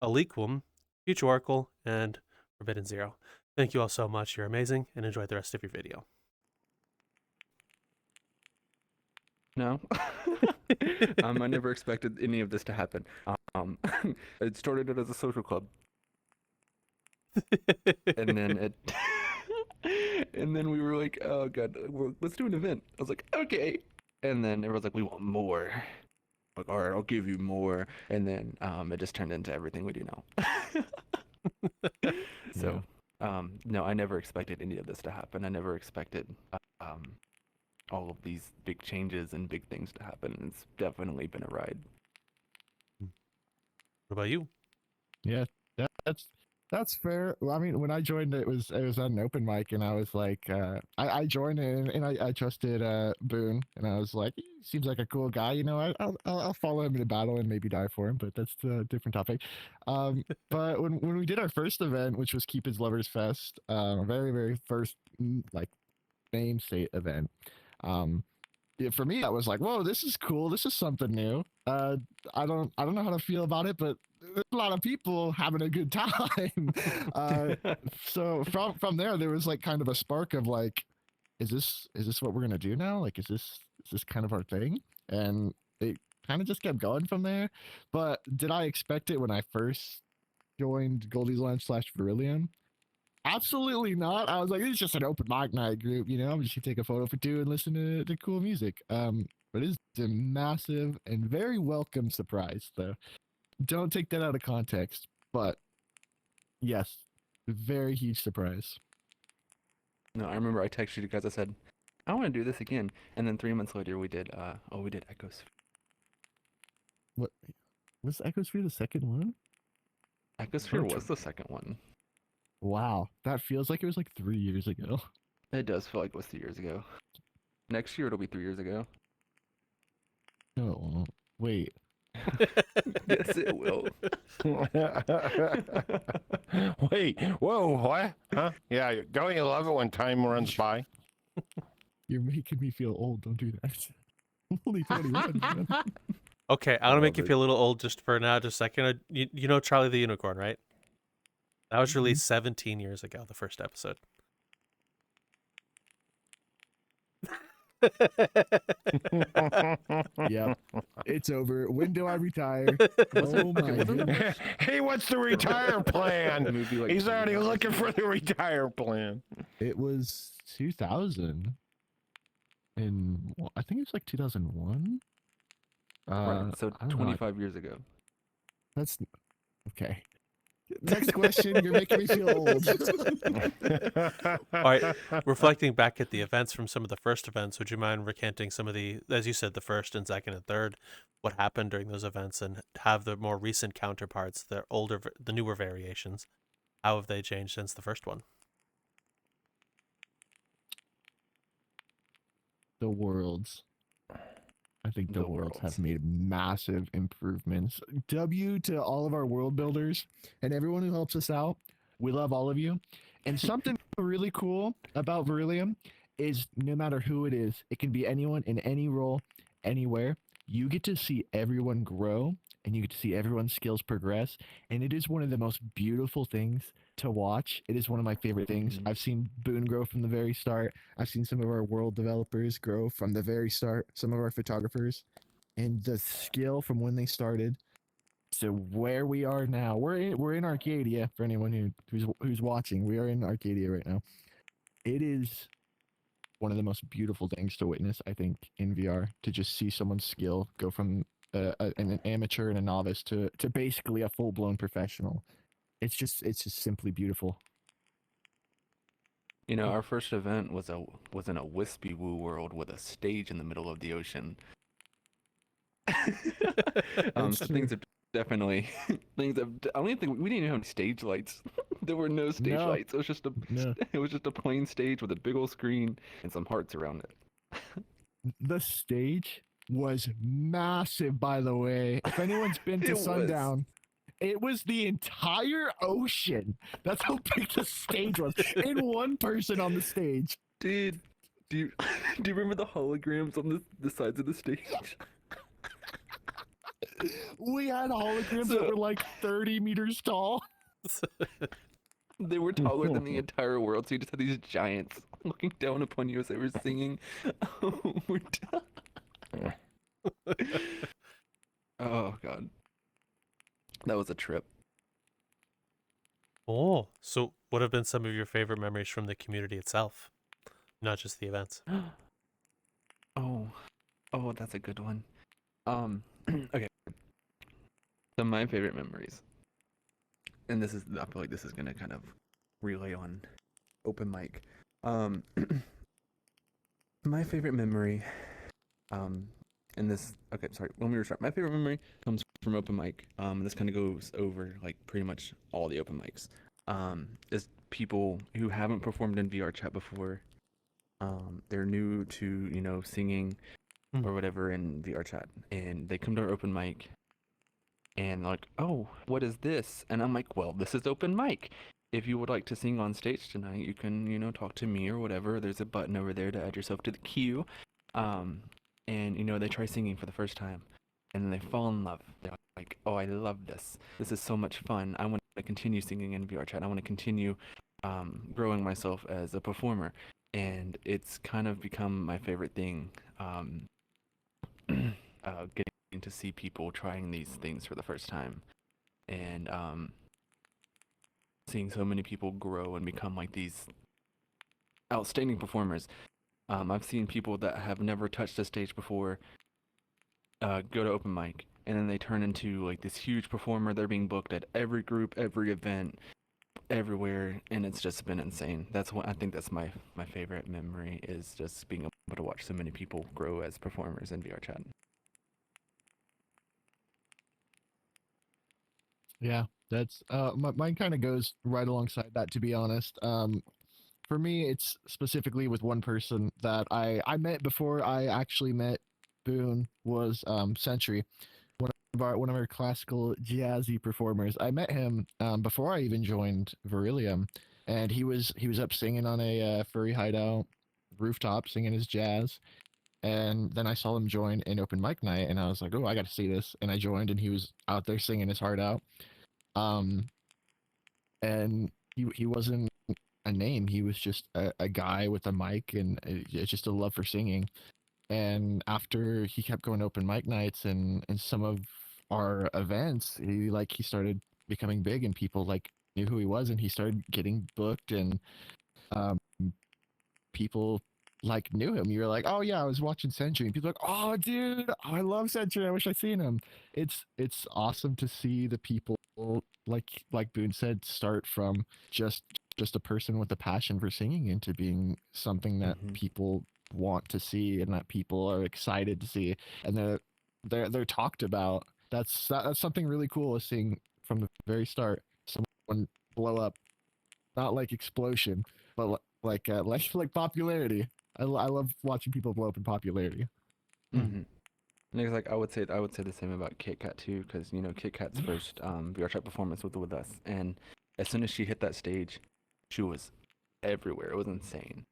Aliquum, Future Oracle, and Forbidden Zero. Thank you all so much. You're amazing, and enjoy the rest of your video. No. I never expected any of this to happen. It started as a social club, and then and then we were like, oh god, let's do an event. I was like, okay. And then everyone's like, we want more. Like, all right, I'll give you more. And then it just turned into everything we do now. So, no, I never expected any of this to happen. I never expected all of these big changes and big things to happen. It's definitely been a ride. What about you? Yeah, that's fair. Well, I mean, when I joined, it was at an open mic, and I was like, I joined and I trusted Boone, and I was like, he seems like a cool guy, you know. I'll follow him in a battle and maybe die for him, but that's a different topic. But when we did our first event, which was Keep His Lovers Fest, very first like name state event, yeah, for me, I was like, whoa, this is cool. This is something new. I don't know how to feel about it, but there's a lot of people having a good time. So from there was like kind of a spark of like, is this what we're gonna do now? Like, is this kind of our thing? And it kind of just kept going from there. But did I expect it when I first joined Goldie's Lunch / VRelium? Absolutely not. I was like, it's just an open mic night group, you know. I'm just gonna take a photo for two and listen to cool music. But it's a massive and very welcome surprise, though. Don't take that out of context. But yes, very huge surprise. No, I remember I texted you guys. I said, I want to do this again. And then 3 months later, we did Echoes. What was Echosphere the second one? Echosphere was the second one. Wow, that feels like it was like 3 years ago. It does feel like it was 3 years ago. Next year, it'll be 3 years ago. Oh, wait. Yes, it will. Wait, whoa, what? Huh? Yeah, don't you love it when time runs by? You're making me feel old. Don't do that. Only 21. Man. Okay, I'm gonna make you it. feel a little old just for now, just a second. You know Charlie the Unicorn, right? That was released 17 years ago, the first episode. Yep, it's over. When do I retire? Oh my goodness. He wants the retire plan. Movie like He's already looking for the retire plan. It was 2000. And I think it was like 2001. Right, so I don't know. 25 years ago. That's okay. Next question. You're making me feel old. All right, reflecting back at the events from some of the first events, would you mind recanting some of the, as you said, the first and second and third, what happened during those events, and have the more recent counterparts, the newer variations, how have they changed since the first one? The worlds. I think the worlds have made massive improvements. W to all of our world builders and everyone who helps us out. We love all of you. And something really cool about VRelium is no matter who it is, it can be anyone in any role, anywhere. You get to see everyone grow and you get to see everyone's skills progress. And it is one of the most beautiful things to watch. It is one of my favorite things. Mhm. I've seen Boone grow from the very start. I've seen some of our world developers grow from the very start, some of our photographers, and the skill from when they started to where we are now. We're in Arcadia for anyone who's watching. We are in Arcadia right now. It is one of the most beautiful things to witness, I think, in VR, to just see someone's skill go from an amateur and a novice to basically a full blown professional. It's just simply beautiful. You know, our first event was in a wispy woo world with a stage in the middle of the ocean. That's So true. things have definitely I don't even think we didn't even have any stage lights. There were no stage No, lights. It was just a no. it was just a plain stage with a big old screen and some hearts around it. The stage was massive, by the way. If anyone's been to It was. Sundown, it was the entire ocean. That's how big the stage was. In one person on the stage. Dude, do you do you remember the holograms on the sides of the stage? We had holograms that So- were like 30 meters tall. They were taller than the entire world, so you just had these giants looking down upon you as they were singing. Oh, we're done. Oh god, that was a trip. Oh, so what have been some of your favorite memories from the community itself, not just the events? Oh, oh, that's a good one. Okay. So my favorite memories, and I feel like this is gonna kind of relay on open mic. Um, my favorite memory, and this, okay, sorry, let me restart. My favorite memory comes from open mic. This kind of goes over like pretty much all the open mics. Is people who haven't performed in VRChat before. They're new to, singing or whatever in VRChat, and they come to our open mic and like, oh, what is this? And I'm like, well, this is open mic. If you would like to sing on stage tonight, you can, talk to me or whatever. There's a button over there to add yourself to the queue. And they try singing for the first time, and then they fall in love. They're like, oh, I love this. This is so much fun. I want to continue singing in VRChat. I want to continue growing myself as a performer. And it's kind of become my favorite thing. Getting to see people trying these things for the first time, and seeing so many people grow and become like these outstanding performers. I've seen people that have never touched a stage before go to open mic, and then they turn into like this huge performer. They're being booked at every group, every event, everywhere, and it's just been insane. That's what I think. That's my favorite memory, is just being able to watch so many people grow as performers in VRChat. Yeah, that's mine kind of goes right alongside that, to be honest. For me, it's specifically with one person that I met before I actually met Boone, was Century, one of our classical jazzy performers. I met him before I even joined VRelium, and he was up singing on a furry hideout rooftop singing his jazz. And then I saw him join an open mic night, and I was like, "Oh, I got to see this!" And I joined, and he was out there singing his heart out. Um, and he wasn't a name; he was just a guy with a mic and just a love for singing. And after he kept going to open mic nights and some of our events, he started becoming big, and people like knew who he was, and he started getting booked, and um, people like knew him. You were like, oh yeah, I was watching Century, and people are like, oh dude, I love Century. I wish I'd seen him. It's awesome to see the people, like Boone said, start from just a person with a passion for singing into being something that Mhm. people want to see and that people are excited to see, and they're talked about. That's something really cool, is seeing from the very start someone blow up, not like explosion, but like popularity. I love watching people blow up in popularity. Mm-hmm. And it's like I would say the same about Kit Kat too, because Kit Kat's first VRChat performance was with us, and as soon as she hit that stage, she was everywhere. It was insane.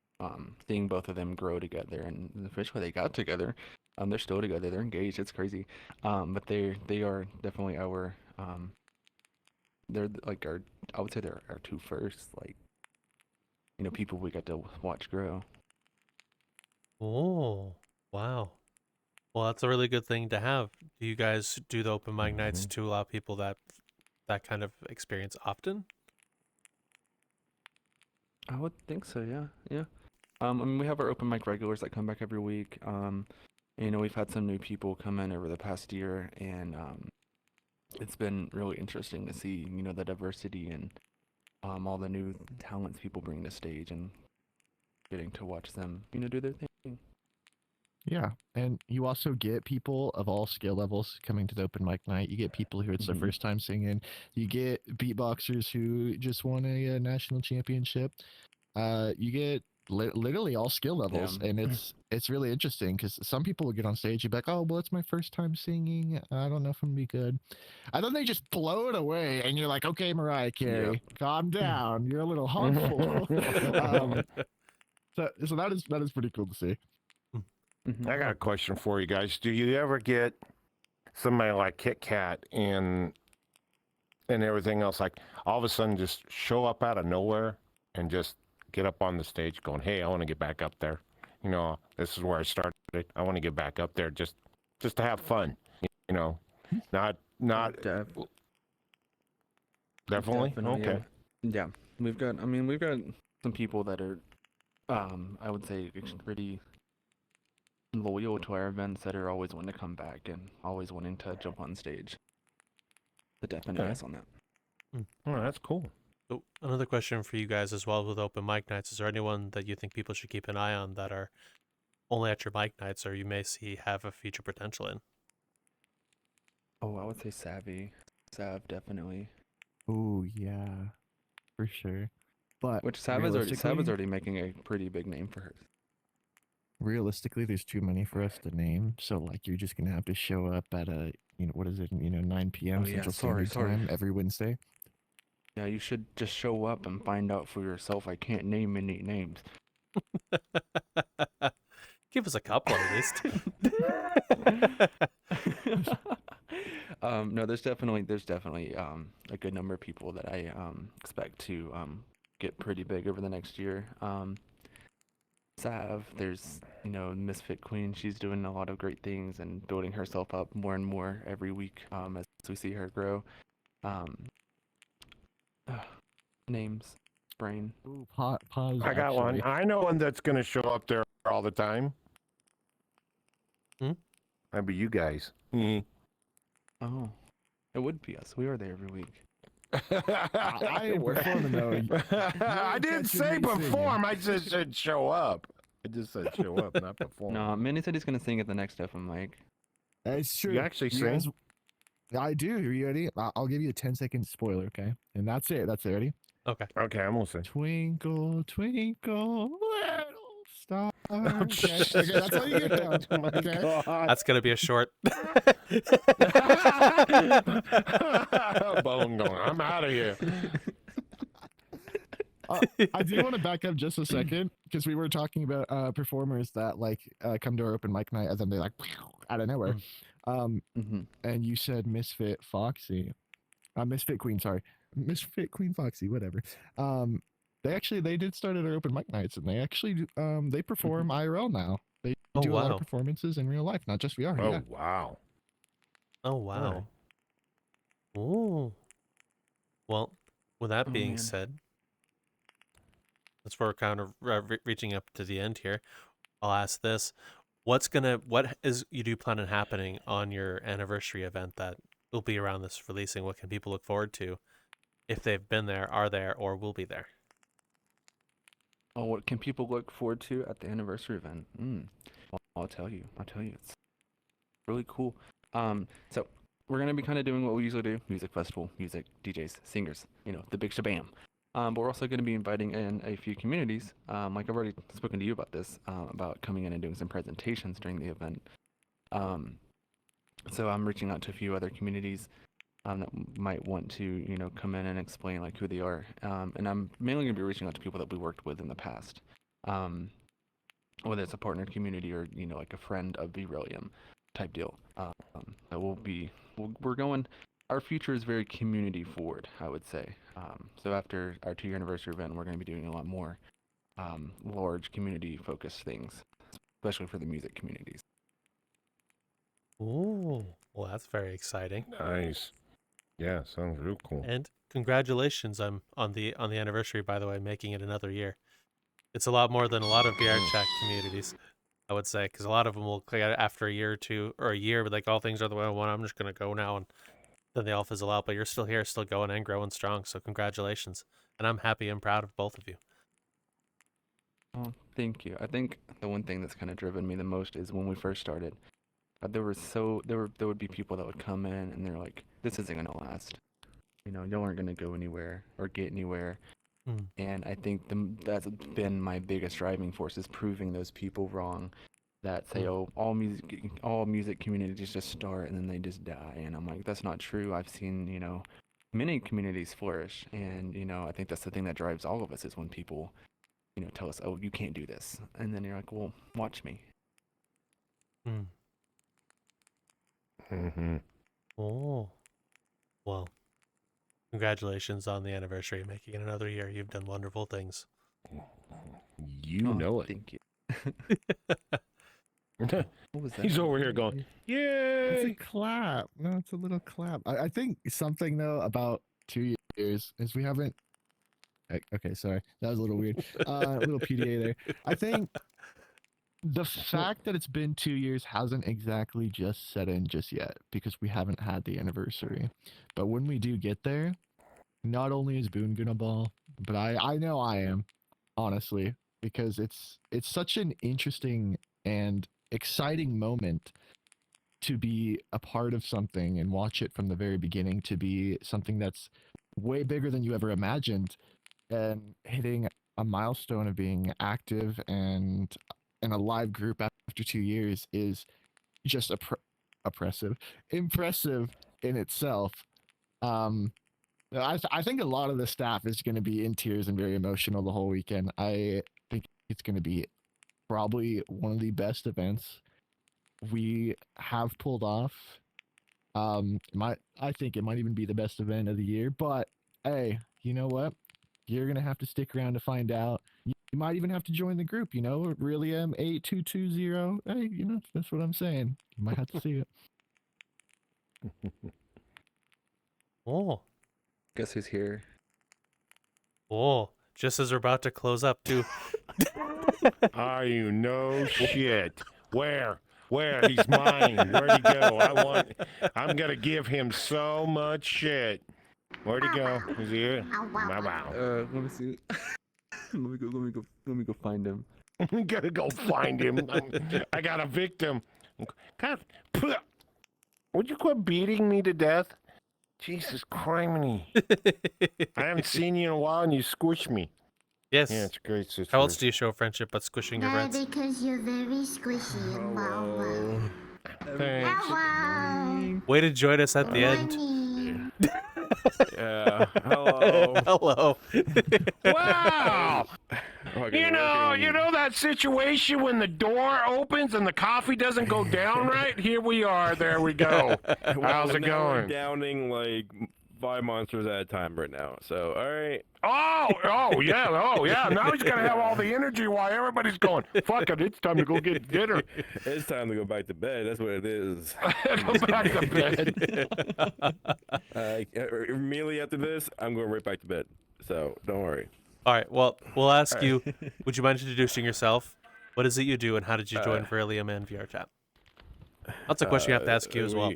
Seeing both of them grow together, and eventually they got together. They're still together. They're engaged. It's crazy. But they are definitely our they're like our I would say they're our two first like people we got to watch grow. Oh, wow. Well, that's a really good thing to have. Do you guys do the open mic nights to allow people that kind of experience often? I would think so. Yeah, yeah. I mean, we have our open mic regulars that come back every week. We've had some new people come in over the past year, and it's been really interesting to see, the diversity and all the new talents people bring to stage and getting to watch them, do their thing. Yeah, and you also get people of all skill levels coming to the open mic night. You get people who it's their Mhm. first time singing. You get beatboxers who just won a national championship. You get literally all skill levels, Yeah. and it's really interesting because some people will get on stage and be like, "Oh, well, it's my first time singing. I don't know if I'm gonna be good," and then they just blow it away, and you're like, "Okay, Mariah Carey, calm down. You're a little hopeful." So that is pretty cool to see. Mhm. I got a question for you guys. Do you ever get somebody like Kit Kat and everything else, like all of a sudden just show up out of nowhere and just get up on the stage going, "Hey, I want to get back up there. This is where I started. I want to get back up there just to have fun. You know, not definitely. Okay. Yeah. We've got some people that are I would say pretty loyal to our events that are always wanting to come back and always wanting to jump on stage. The definite Okay. yes on that. Oh, that's cool. So another question for you guys as well with open mic nights. Is there anyone that you think people should keep an eye on that are only at your mic nights or you may see have a future potential in? Oh, I would say Sav definitely. Oh yeah, for sure. But Which Sav is already making a pretty big name for her. realistically, there's too many for us to name. So like, you're just gonna have to show up at a what is it? 9 p.m. Oh, yeah, Central sorry. Standard Time every Wednesday. Yeah, you should just show up and find out for yourself. I can't name any names. Give us a couple at least. No, there's definitely a good number of people that I expect to get pretty big over the next year. Sav, there's Misfit Queen. She's doing a lot of great things and building herself up more and more every week as we see her grow. Names, brain. Ooh, pause. I got one. actually. I know one that's going to show up there all the time. Hmm? That'd be you guys. Oh, it would be us. We are there every week. I ain't performing though. I didn't say perform. I just said show up. I just said show up, not perform. No, Minnie said he's gonna sing at the next open mic. It's true. You actually You sing? guys- I do. Are you ready? I'll give you a 10-second spoiler, okay? And that's it. That's it. Ready? Okay. Okay, I'm gonna sing. Twinkle, twinkle, little star. Okay, that's all you get down. Oh my Okay. God. That's gonna be a short. Bone going. I'm out of here. I do want to back up just a second because we were talking about performers that come to our open mic night and then they out of nowhere. Mm-hmm. And you said Misfit Foxy, Misfit Queen, sorry, Misfit Queen Foxy, whatever. They did start at our open mic nights and they actually they perform IRL now. They Oh, do a lot wow. of performances in real life, not just VR. Oh Yeah. wow. Oh wow. Ooh. Well, with that Oh, being man. said, that's where we're kind of reaching up to the end here. I'll ask this: what is you do plan on happening on your anniversary event that will be around this releasing? What can people look forward to if they've been there, are there, or will be there? Oh, what can people look forward to at the anniversary event? Well, I'll tell you. It's really cool. So we're gonna be kind of doing what we usually do: music festival, music, DJs, singers. The big shabam. But we're also going to be inviting in a few communities. Like I've already spoken to you about this, about coming in and doing some presentations during the event. So I'm reaching out to a few other communities that might want to, come in and explain who they are. And I'm mainly going to be reaching out to people that we worked with in the past. whether it's a partnered community or like a friend of VRelium type deal. That we're going. Our future is very community forward, I would say. So after our 2-year anniversary event, we're going to be doing a lot more large community focused things, especially for the music communities. Ooh, well, that's very exciting. Nice. Yeah, sounds real cool. And congratulations on the anniversary, by the way, making it another year. It's a lot more than a lot of VRChat communities, I would say, because a lot of them will after a year or two or a year, but like all things are the way I want. I'm just gonna go now, and then they all fizzle out. But you're still here, still going and growing strong. So congratulations, and I'm happy and proud of both of you. Oh, thank you. I think the one thing that's kind of driven me the most is when we first started. There would be people that would come in and they're like, "This isn't gonna last. Y'all aren't gonna go anywhere or get anywhere." And I think that's been my biggest driving force, is proving those people wrong that say, "Oh, all music communities just start and then they just die." And I'm like, that's not true. I've seen many communities flourish, and I think that's the thing that drives all of us, is when people tell us, "Oh, you can't do this," and then you're like, "Well, watch me." Mm-hmm. Oh, well, congratulations on the anniversary, making it another year. You've done wonderful things. You know it. Thank you. What was that? He's over here going, It's a "Yay!" clap. No, it's a little clap. I think something though about 2 years is we haven't. Okay, sorry, that was a little weird. A little PDA there. I think the fact that it's been 2 years hasn't exactly just set in just yet, because we haven't had the anniversary. But when we do get there, not only is Boone gonna ball, but I know I am, honestly, because it's such an interesting and exciting moment to be a part of something and watch it from the very beginning to be something that's way bigger than you ever imagined, and hitting a milestone of being active and in a live group after 2 years is just impressive in itself. I think a lot of the staff is going to be in tears and very emotional the whole weekend. I think it's going to be probably one of the best events we have pulled off. I think it might even be the best event of the year. But hey, you know what? You're gonna have to stick around to find out. You might even have to join the group. VRelium 8220. Hey, that's what I'm saying. You might have to see it. Oh, Guess who's here? oh, just as we're about to close up, too. Are you no shit? Where? He's mine. Where'd he go? I'm gonna give him so much shit. Where'd he go? Is he here? Wow. Let me see. Let me go find him. I'm gonna go find him. I got a victim. God, would you quit beating me to death? Jesus criminy. I haven't seen you in a while and you squished me. Yes. Yeah, it's a great situation. How else do you show friendship but squishing your reds? Because you're very squishy and wow. Thanks. Wow. Way to join us at the end. Money. Yeah. Hello. Hello. Wow! Fucking You know working. that situation when the door opens and the coffee doesn't go down right? Here we are. There we go. Well, How's it now we're going? downing like 5 monsters at a time right now. So, all right. Oh yeah. Now he's gonna have all the energy while everybody's going, fuck it, it's time to go get dinner. It's time to go back to bed. That's what it is. Go back to bed. Immediately after this, I'm going right back to bed. So, don't worry. All right. Well, we'll ask you, would you mind introducing yourself? What is it you do, and how did you join VRelium and VRChat? That's a question we have to ask you as well.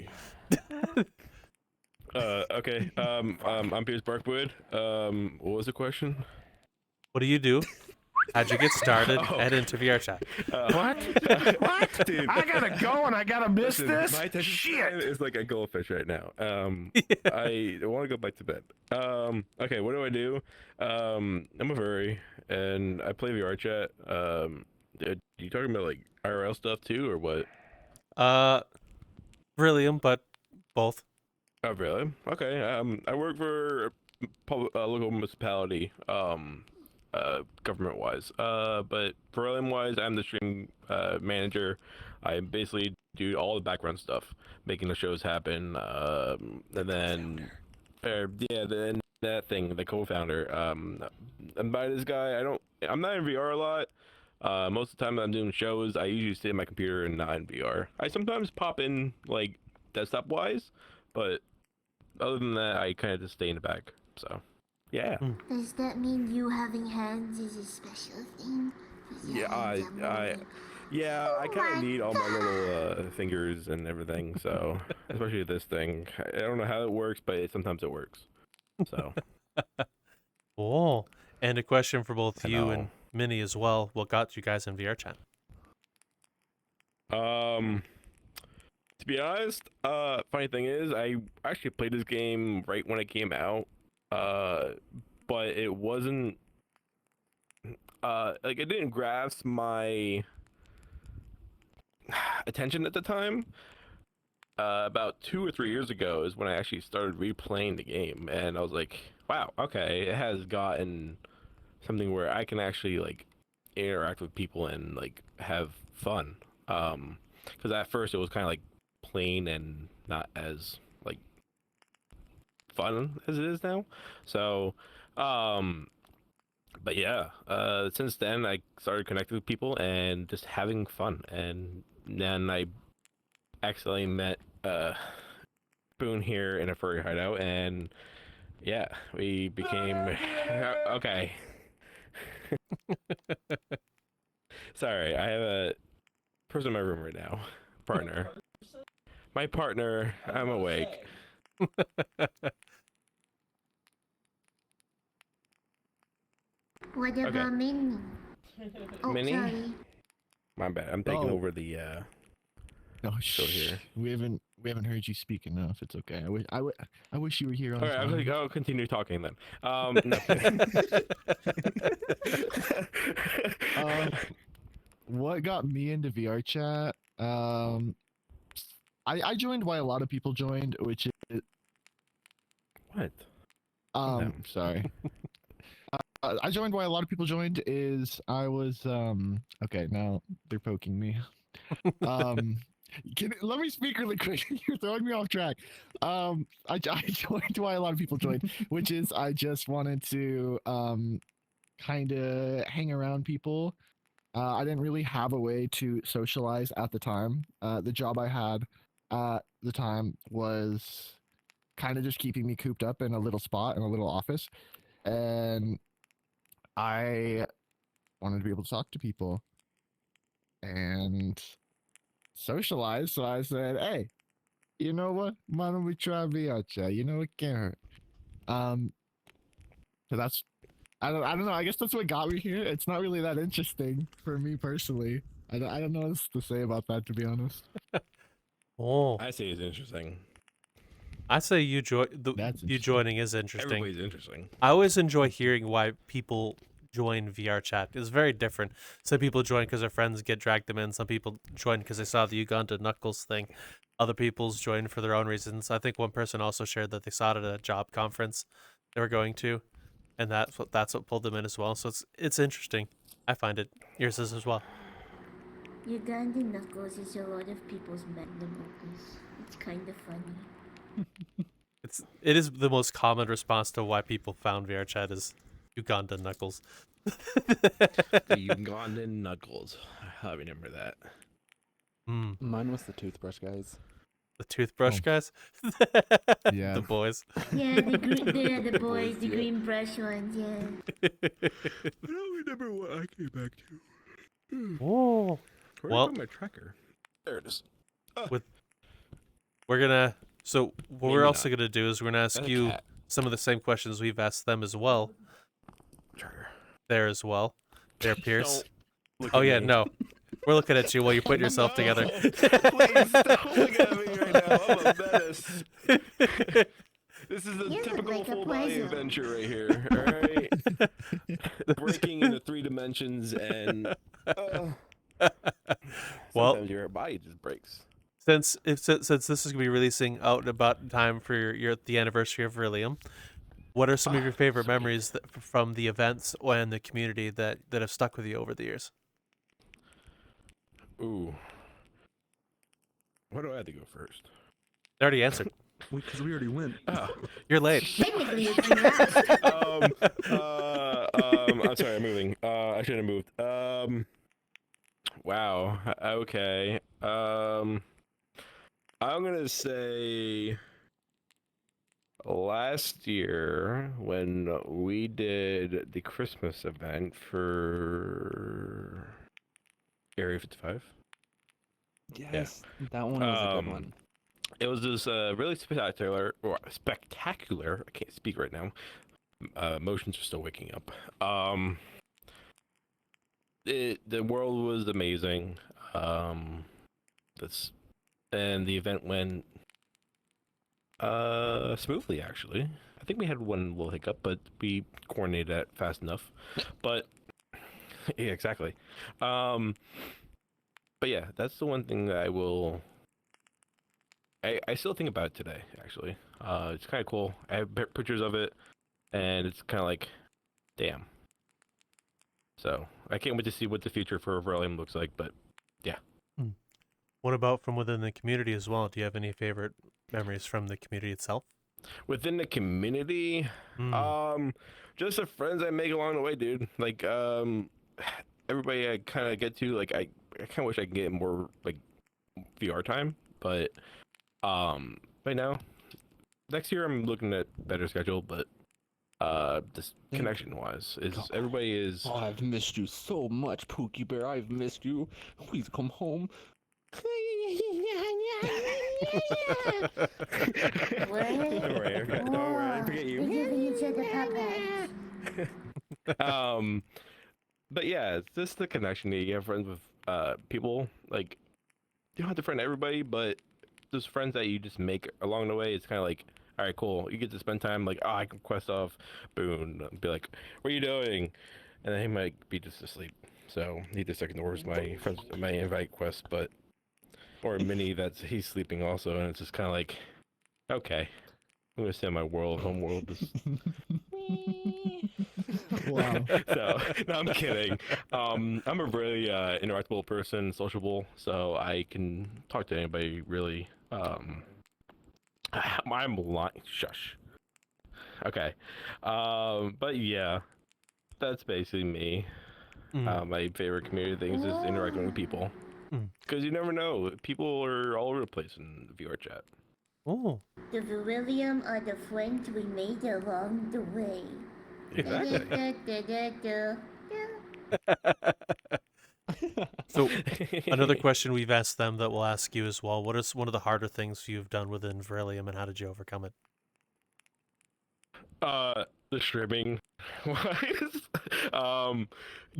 Okay. I'm Pierce Barkwood. What was the question? What do you do? How'd you get started? Head into VRChat. What? Dude. I gotta go and I gotta miss Listen, this? my attention span Shit. is like a goldfish right now. I want to go back to bed. Okay, what do? I'm a furry, and I play VRChat. You talking about like IRL stuff too, or what? VRelium, but both. Oh, really? Okay. I work for a local municipality. government wise. But VRelium wise, I'm the stream manager. I basically do all the background stuff, making the shows happen. And then, then that thing, the co-founder. I'm by this guy. I'm not in VR a lot. Most of the time I'm doing shows, I usually stay at my computer and not in VR. I sometimes pop in like desktop wise, but other than that, I kind of just stay in the back. So, yeah. Does that mean you having hands is a special thing? 'Cause your hands are moving. I kind my of need all my little fingers and everything. So, especially this thing, I don't know how it works, but sometimes it works. So, Cool. And a question for both I you know. and Minnie as well. What got you guys in VRChat? To be honest, funny thing is, I actually played this game right when it came out, but it wasn't, like it didn't grasp my attention at the time. About 2 or 3 years ago is when I actually started replaying the game, and I was like, wow, okay, it has gotten something where I can actually like interact with people and like have fun. Because at first it was kind of like plain and not as like fun as it is now. So, but yeah, since then I started connecting with people and just having fun, and then I accidentally met Boone here in a furry hideout, and yeah, we became okay. Sorry, I have a person in my room right now. Partner. My partner. I'm awake. What Okay. about Minnie? Oh, Minnie? sorry. My bad. I'm taking Oh. over the No, show here. We haven't heard you speak enough. It's okay. I wish you were here on All right, time. I'll continue talking then. No kidding. What got me into VR chat? I joined why a lot of people joined, which is What? sorry. I joined why a lot of people joined is I was okay, now they're poking me. Let me speak really quick. You're throwing me off track. I joined why a lot of people joined, which is I just wanted to kind of hang around people. I didn't really have a way to socialize at the time. The job I had at the time was kind of just keeping me cooped up in a little spot in a little office, and I wanted to be able to talk to people and socialize. So I said, "Hey, you know what? Why don't we try VR chat? You know, it can't hurt." So that's I don't know. I guess that's what got me here. It's not really that interesting for me personally. I don't know what else to say about that, to be honest. Oh, I say it's interesting. I say you That's you interesting. joining is interesting. Everybody's interesting. I always enjoy hearing why people join VRChat. It's very different. Some people join because their friends drag them in. Some people join because they saw the Uganda Knuckles thing. Other people's join for their own reasons. I think one person also shared that they saw it at a job conference they were going to, and that's what pulled them in as well. So it's interesting. I find it. Yours is as well. Ugandan Knuckles is a lot of people's magnum opus. It's kind of funny. It is the most common response to why people found VRChat is Uganda Knuckles. The Ugandan Knuckles. I remember that. Mine was the toothbrush guys. The toothbrush Oh. guys. Yeah. The boys. Yeah, the boys, the green brush ones, yeah. I don't remember what I came back to. Oh. Where Well- did I put my tracker? There it is. We're gonna. So what Maybe we're also not. gonna do is we're gonna ask That's a you cat. some of the same questions we've asked them as well. Tracker. There as well. There, Pierce. Don't look Oh at yeah, me. no. We're looking at you while you put yourself together. Please don't look at me right now. I'm a menace. This is a You look typical like a full body puzzle. adventure right here. All right. Breaking into 3 dimensions and Well- sometimes your body just breaks. Since this is gonna be releasing out about time for the anniversary of VRelium, What are some of your favorite memories from the events and the community that have stuck with you over the years? Ooh. Why do I have to go first? I already answered. Because we already went. Oh. You're late. Technically, it's last. I'm sorry, I'm moving. I should have moved. Wow. Okay. I'm gonna say last year when we did the Christmas event for Area 55. Yes, that one was a good one. It was this really spectacular. I can't speak right now. Emotions are still waking up. The world was amazing. That's and the event went smoothly actually. I think we had one little hiccup, but we coordinated that fast enough. But yeah, exactly. But yeah, that's the one thing that I still think about it today, actually. It's kind of cool. I have pictures of it, and it's kind of like, damn. So, I can't wait to see what the future for VRelium looks like, but yeah. What about from within the community as well? Do you have any favorite memories from the community itself? Within the community, just the friends I make along the way, dude. Like, everybody I kind of get to, like, I kind of wish I could get more, like, VR time, but, right now, next year I'm looking at better schedule, but just connection wise is everybody is Oh, I've missed you so much, Pookie Bear. I've missed you. Please come home. Don't worry, I forget you. We're giving each other puppets. But yeah, it's just the connection that you have friends with people. Like you don't have to friend everybody, but those friends that you just make along the way, it's kind of like, all right, cool. You get to spend time like, oh, I can quest off Boone. Be like, what are you doing? And then he might be just asleep. So he just ignores my invite quest, but or Minnie he's sleeping also, and it's just kind of like, okay, I'm gonna stay in my home world. Just... Wow. So no, I'm kidding. I'm a really interactable person, sociable, so I can talk to anybody really. I'm lying. Shush. Okay. But yeah, that's basically me. My favorite community things is interacting with people. Because you never know. People are all over the place in VRChat. Oh. The VRelium are the friends we made along the way. Exactly. So another question we've asked them that we'll ask you as well. What is one of the harder things you've done within VRelium, and how did you overcome it? The streaming wise,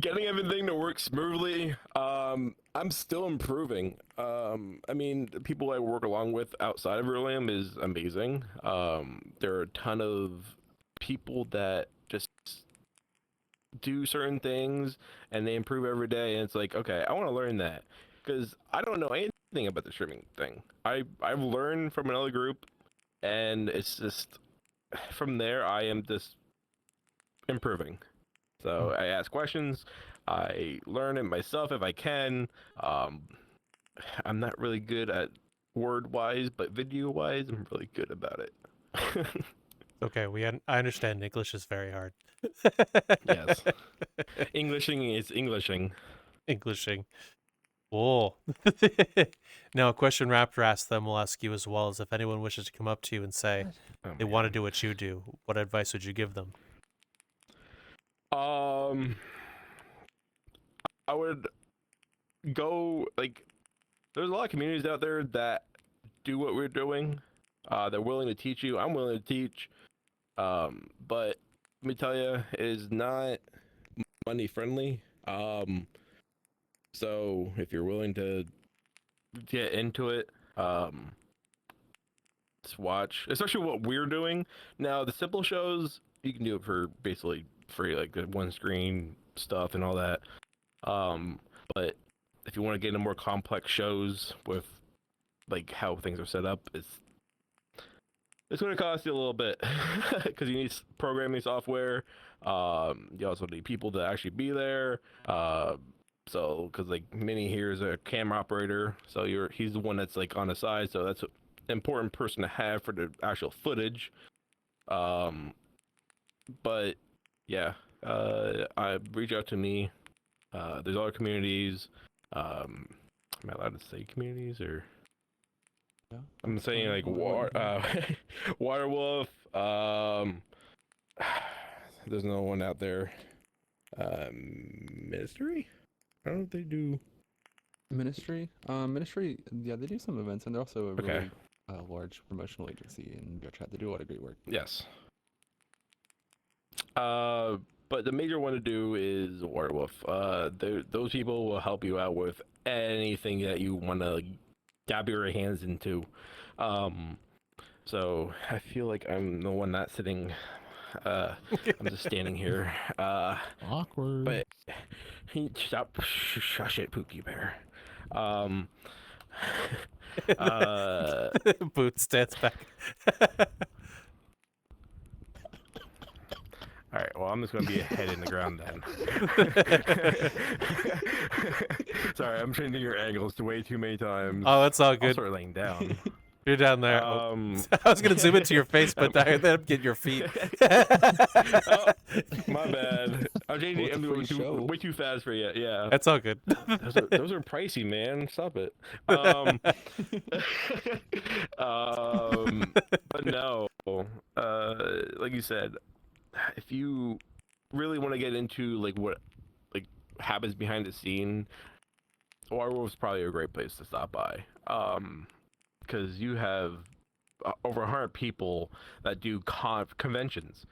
getting everything to work smoothly. I'm still improving. I mean, the people I work along with outside of VRelium is amazing. There are a ton of people that just do certain things and they improve every day, and it's like, okay, I want to learn that because I don't know anything about the streaming thing. I've learned from another group, and it's just from there I am just improving. So I ask questions, I learn it myself if I can. I'm not really good at word wise, but video wise I'm really good about it. Okay, I understand English is very hard. Yes. Englishing is Englishing. Englishing. Oh. Now, a question Raptor asked them, we'll ask you as well, is if anyone wishes to come up to you and say they want to do what you do, what advice would you give them? I would go, like, there's a lot of communities out there that do what we're doing. They're willing to teach you. I'm willing to teach. But let me tell you, it is not money friendly. So if you're willing to get into it, just watch, especially what we're doing. Now, the simple shows, you can do it for basically free, like the one screen stuff and all that. But if you want to get into more complex shows with like how things are set up, it's going to cost you a little bit because you need programming software. You also need people to actually be there. So because like Minnie here is a camera operator, so he's the one that's like on the side, so that's an important person to have for the actual footage. But yeah, reach out to me. There's other communities. Am I allowed to say communities or? Yeah, I'm saying like Water. Waterwolf. There's no one out there. Mystery. I don't know if they do. Ministry. Ministry. Yeah, they do some events, and they're also a Okay. really large promotional agency in VRChat. They do a lot of great work. Yes. But the major one to do is Waterwolf. Those people will help you out with anything that you want to dab your hands into. So I feel like I'm the one not sitting. I'm just standing here. Awkward. But stop, shush it, Pookie Bear. Boots stands back. All right, well, I'm just going to be a head in the ground then. Sorry, I'm changing your angles way too many times. Oh, it's all I'll good. start laying down. You're down there. I was gonna zoom into your face, but I ended up getting your feet. Oh, my bad. I'm changing. Well, it's a I'm free going show. way too fast for you. Yeah. That's all good. Those are pricey, man. Stop it. But no. Like you said, if you really want to get into like what like happens behind the scene, Warwolf's probably a great place to stop by. Because you have over 100 people that do conventions.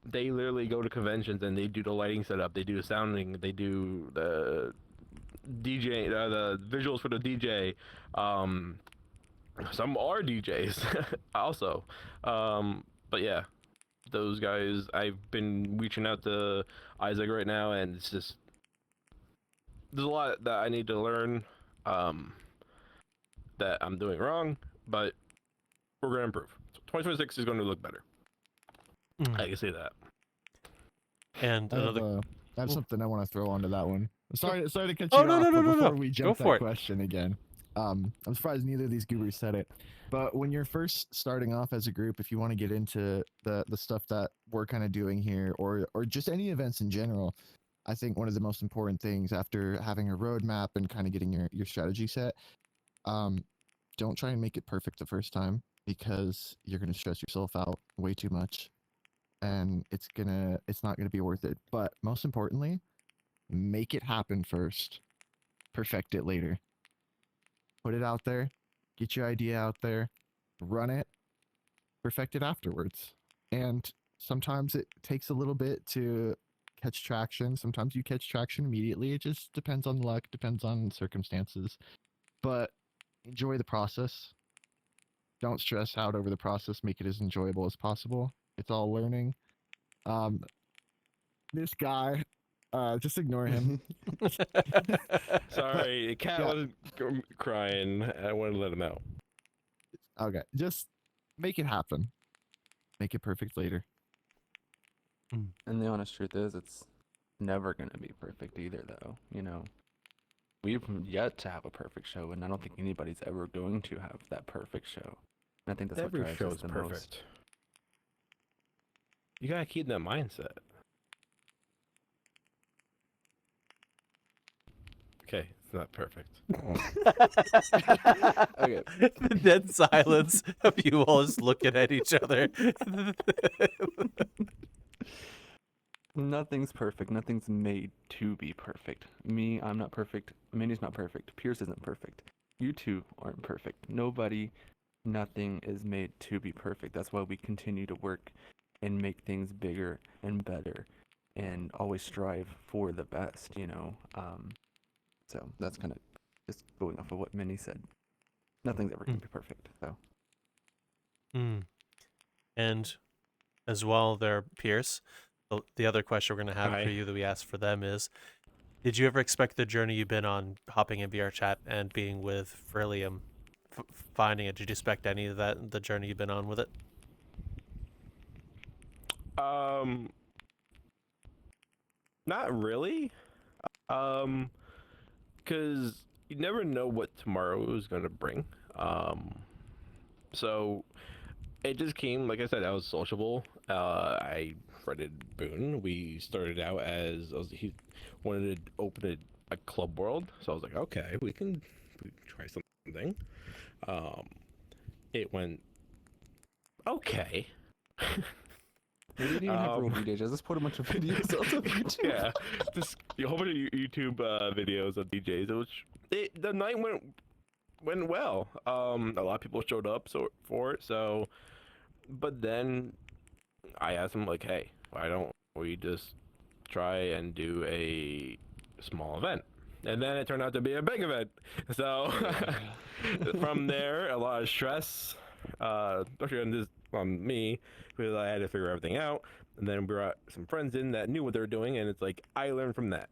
They literally go to conventions and they do the lighting setup, they do the sounding, they do the DJ, the visuals for the DJ. Some are DJs also. But yeah, those guys. I've been reaching out to Isaac right now, and it's just there's a lot that I need to learn. That I'm doing wrong, but we're gonna improve. 2026 is going to look better. I can say that. And another. I have something I want to throw onto that one. Sorry to cut you Oh, off. no, but no. before we jump Go for that it. question again, I'm surprised neither of these goobers said it. But when you're first starting off as a group, if you want to get into the stuff that we're kind of doing here, or just any events in general, I think one of the most important things after having a roadmap and kind of getting your strategy set, don't try and make it perfect the first time, because you're gonna stress yourself out way too much, and it's not gonna be worth it. But most importantly, make it happen first, perfect it later. Put it out there, get your idea out there, run it, perfect it afterwards. And sometimes it takes a little bit to catch traction. Sometimes you catch traction immediately. It just depends on luck, depends on circumstances. But enjoy the process. Don't stress out over the process. Make it as enjoyable as possible. It's all learning. This guy, just ignore him. Sorry, the cat was crying. I wanted to let him out. Okay, just make it happen. Make it perfect later. And the honest truth is, it's never going to be perfect either, though. You know, we've yet to have a perfect show, and I don't think anybody's ever going to have that perfect show. And I think that's Every what drives show us is the perfect. most. You gotta keep that mindset. Okay, it's not perfect. Okay. The dead silence of you all just looking at each other. Nothing's perfect. Nothing's made to be perfect. Me, I'm not perfect. Minnie's not perfect. Pierce isn't perfect. You two aren't perfect. Nobody, nothing is made to be perfect. That's why we continue to work and make things bigger and better and always strive for the best, you know? So that's kind of just going off of what Minnie said. Nothing's ever going to be perfect, so. And as well, there, Pierce, the other question we're going to have Hi. for you that we asked for them is, did you ever expect the journey you've been on, hopping in VRChat and being with VRelium, finding it? Did you expect any of that, the journey you've been on with it? Not really. Because you never know what tomorrow is gonna bring. So it just came, like I said, I was sociable. I friended Boone. We started out as he wanted to open a club world, so I was like, okay, we can try something. It went okay. We didn't even have real DJs. Let's put a bunch of videos out of YouTube. Yeah, just a whole bunch of YouTube videos of DJs. The night went well. A lot of people showed up for it. So, but then I asked them like, hey, why don't we just try and do a small event? And then it turned out to be a big event. So from there, a lot of stress, especially on me, because I had to figure everything out. And then we brought some friends in that knew what they were doing, and it's like I learned from that.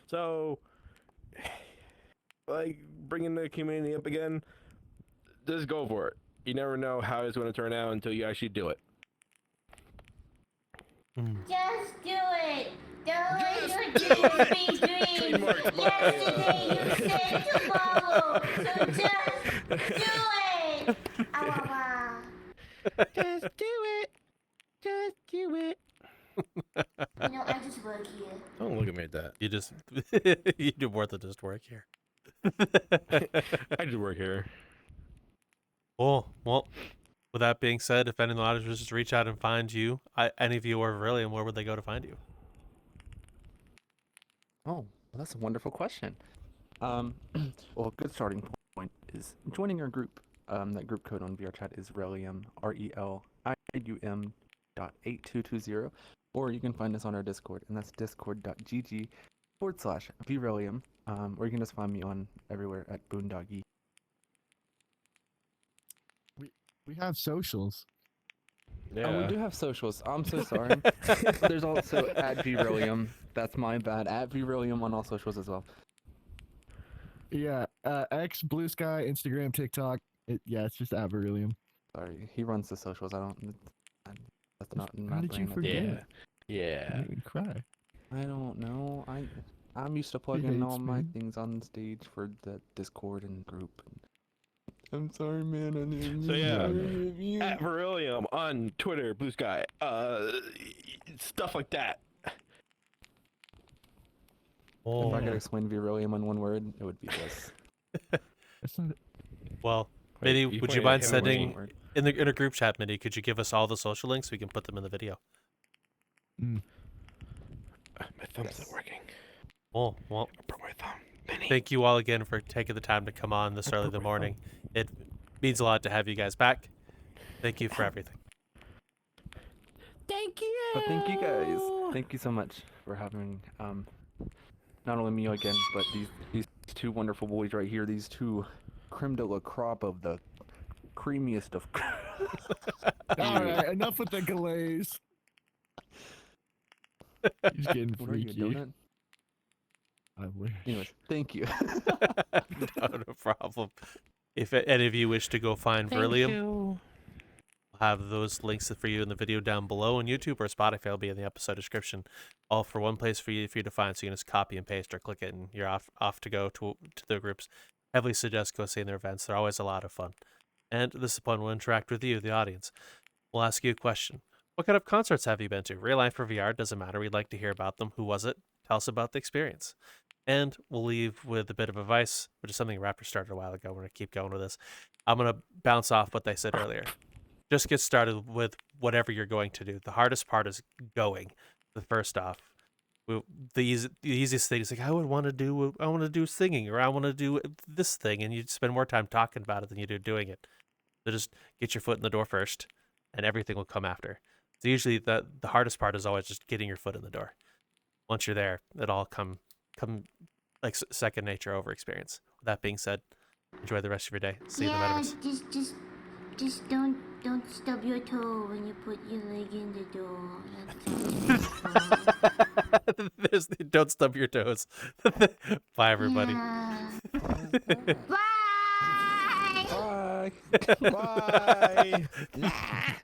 So, like bringing the community up again, just go for it. You never know how it's going to turn out until you actually do it. Just do it. Don't let your dreams be dreams. Yesterday you said tomorrow, so just do it. Awawa. Just do it. Just do it. You know, I just work here. Don't look at me like that. You just you do more than just work here. I just work here. Well, with that being said, if any of the audience wishes to reach out and find you, any of you or VRelium, where would they go to find you? Oh, well, that's a wonderful question. Well, a good starting point is joining our group. That group code on VRChat is VRelium, RELIUM.8220, or you can find us on our Discord, and that's discord.gg/VRelium, or you can just find me on everywhere at Boondoggy. We have socials. Yeah. Oh, we do have socials. I'm so sorry. There's also at VRelium. That's my bad. At VRelium on all socials as well. Yeah, X, Blue Sky, Instagram, TikTok. It's just at VRelium. Sorry, he runs the socials. That's not in my How did you brain. forget? Yeah. I didn't even cry. I don't know. I'm used to plugging hates all my me. things on stage for the Discord and group. I'm sorry, man. I didn't So yeah, mean to at VRelium on Twitter, Blue Sky, stuff like that. If I could explain VRelium in one word, it would be this. That's not. Well, Wait, Minnie, you would you pointed mind at him sending Word. in a group chat, Minnie? Could you give us all the social links so we can put them in the video? My thumb's Yes. not working. Well, I broke my thumb. Minnie. thank you all again for taking the time to come on this early in the morning. It means a lot to have you guys back. Thank you for everything. Thank you. But thank you guys. Thank you so much for having not only me again, but these two wonderful boys right here. These two creme de la crop of the creamiest of. All right, enough with the glaze. He's getting What are you, a freaky. donut? I wish. Anyways, thank you. No problem. If any of you wish to go find VRelium, we'll have those links for you in the video down below on YouTube, or Spotify will be in the episode description. All for one place for you to find, so you can just copy and paste or click it, and you're off to go to the groups. Heavily suggest go seeing their events. They're always a lot of fun. And this point will interact with you, the audience. We'll ask you a question. What kind of concerts have you been to? Real life or VR, doesn't matter. We'd like to hear about them. Who was it? Tell us about the experience. And we'll leave with a bit of advice, which is something Rapper started a while ago. We're going to keep going with this. I'm going to bounce off what they said earlier. Just get started with whatever you're going to do. The hardest part is going. The first off, the easiest thing is like, I want to do singing, or I want to do this thing, and you spend more time talking about it than you do doing it. So just get your foot in the door first, and everything will come after. So usually the hardest part is always just getting your foot in the door. Once you're there, it all come like second nature over experience. With that being said, enjoy the rest of your day. See you in the Metaverse. Just don't stub your toe when you put your leg in the door. There's the don't stub your toes. Bye, everybody. Yeah. Bye. Bye. Bye.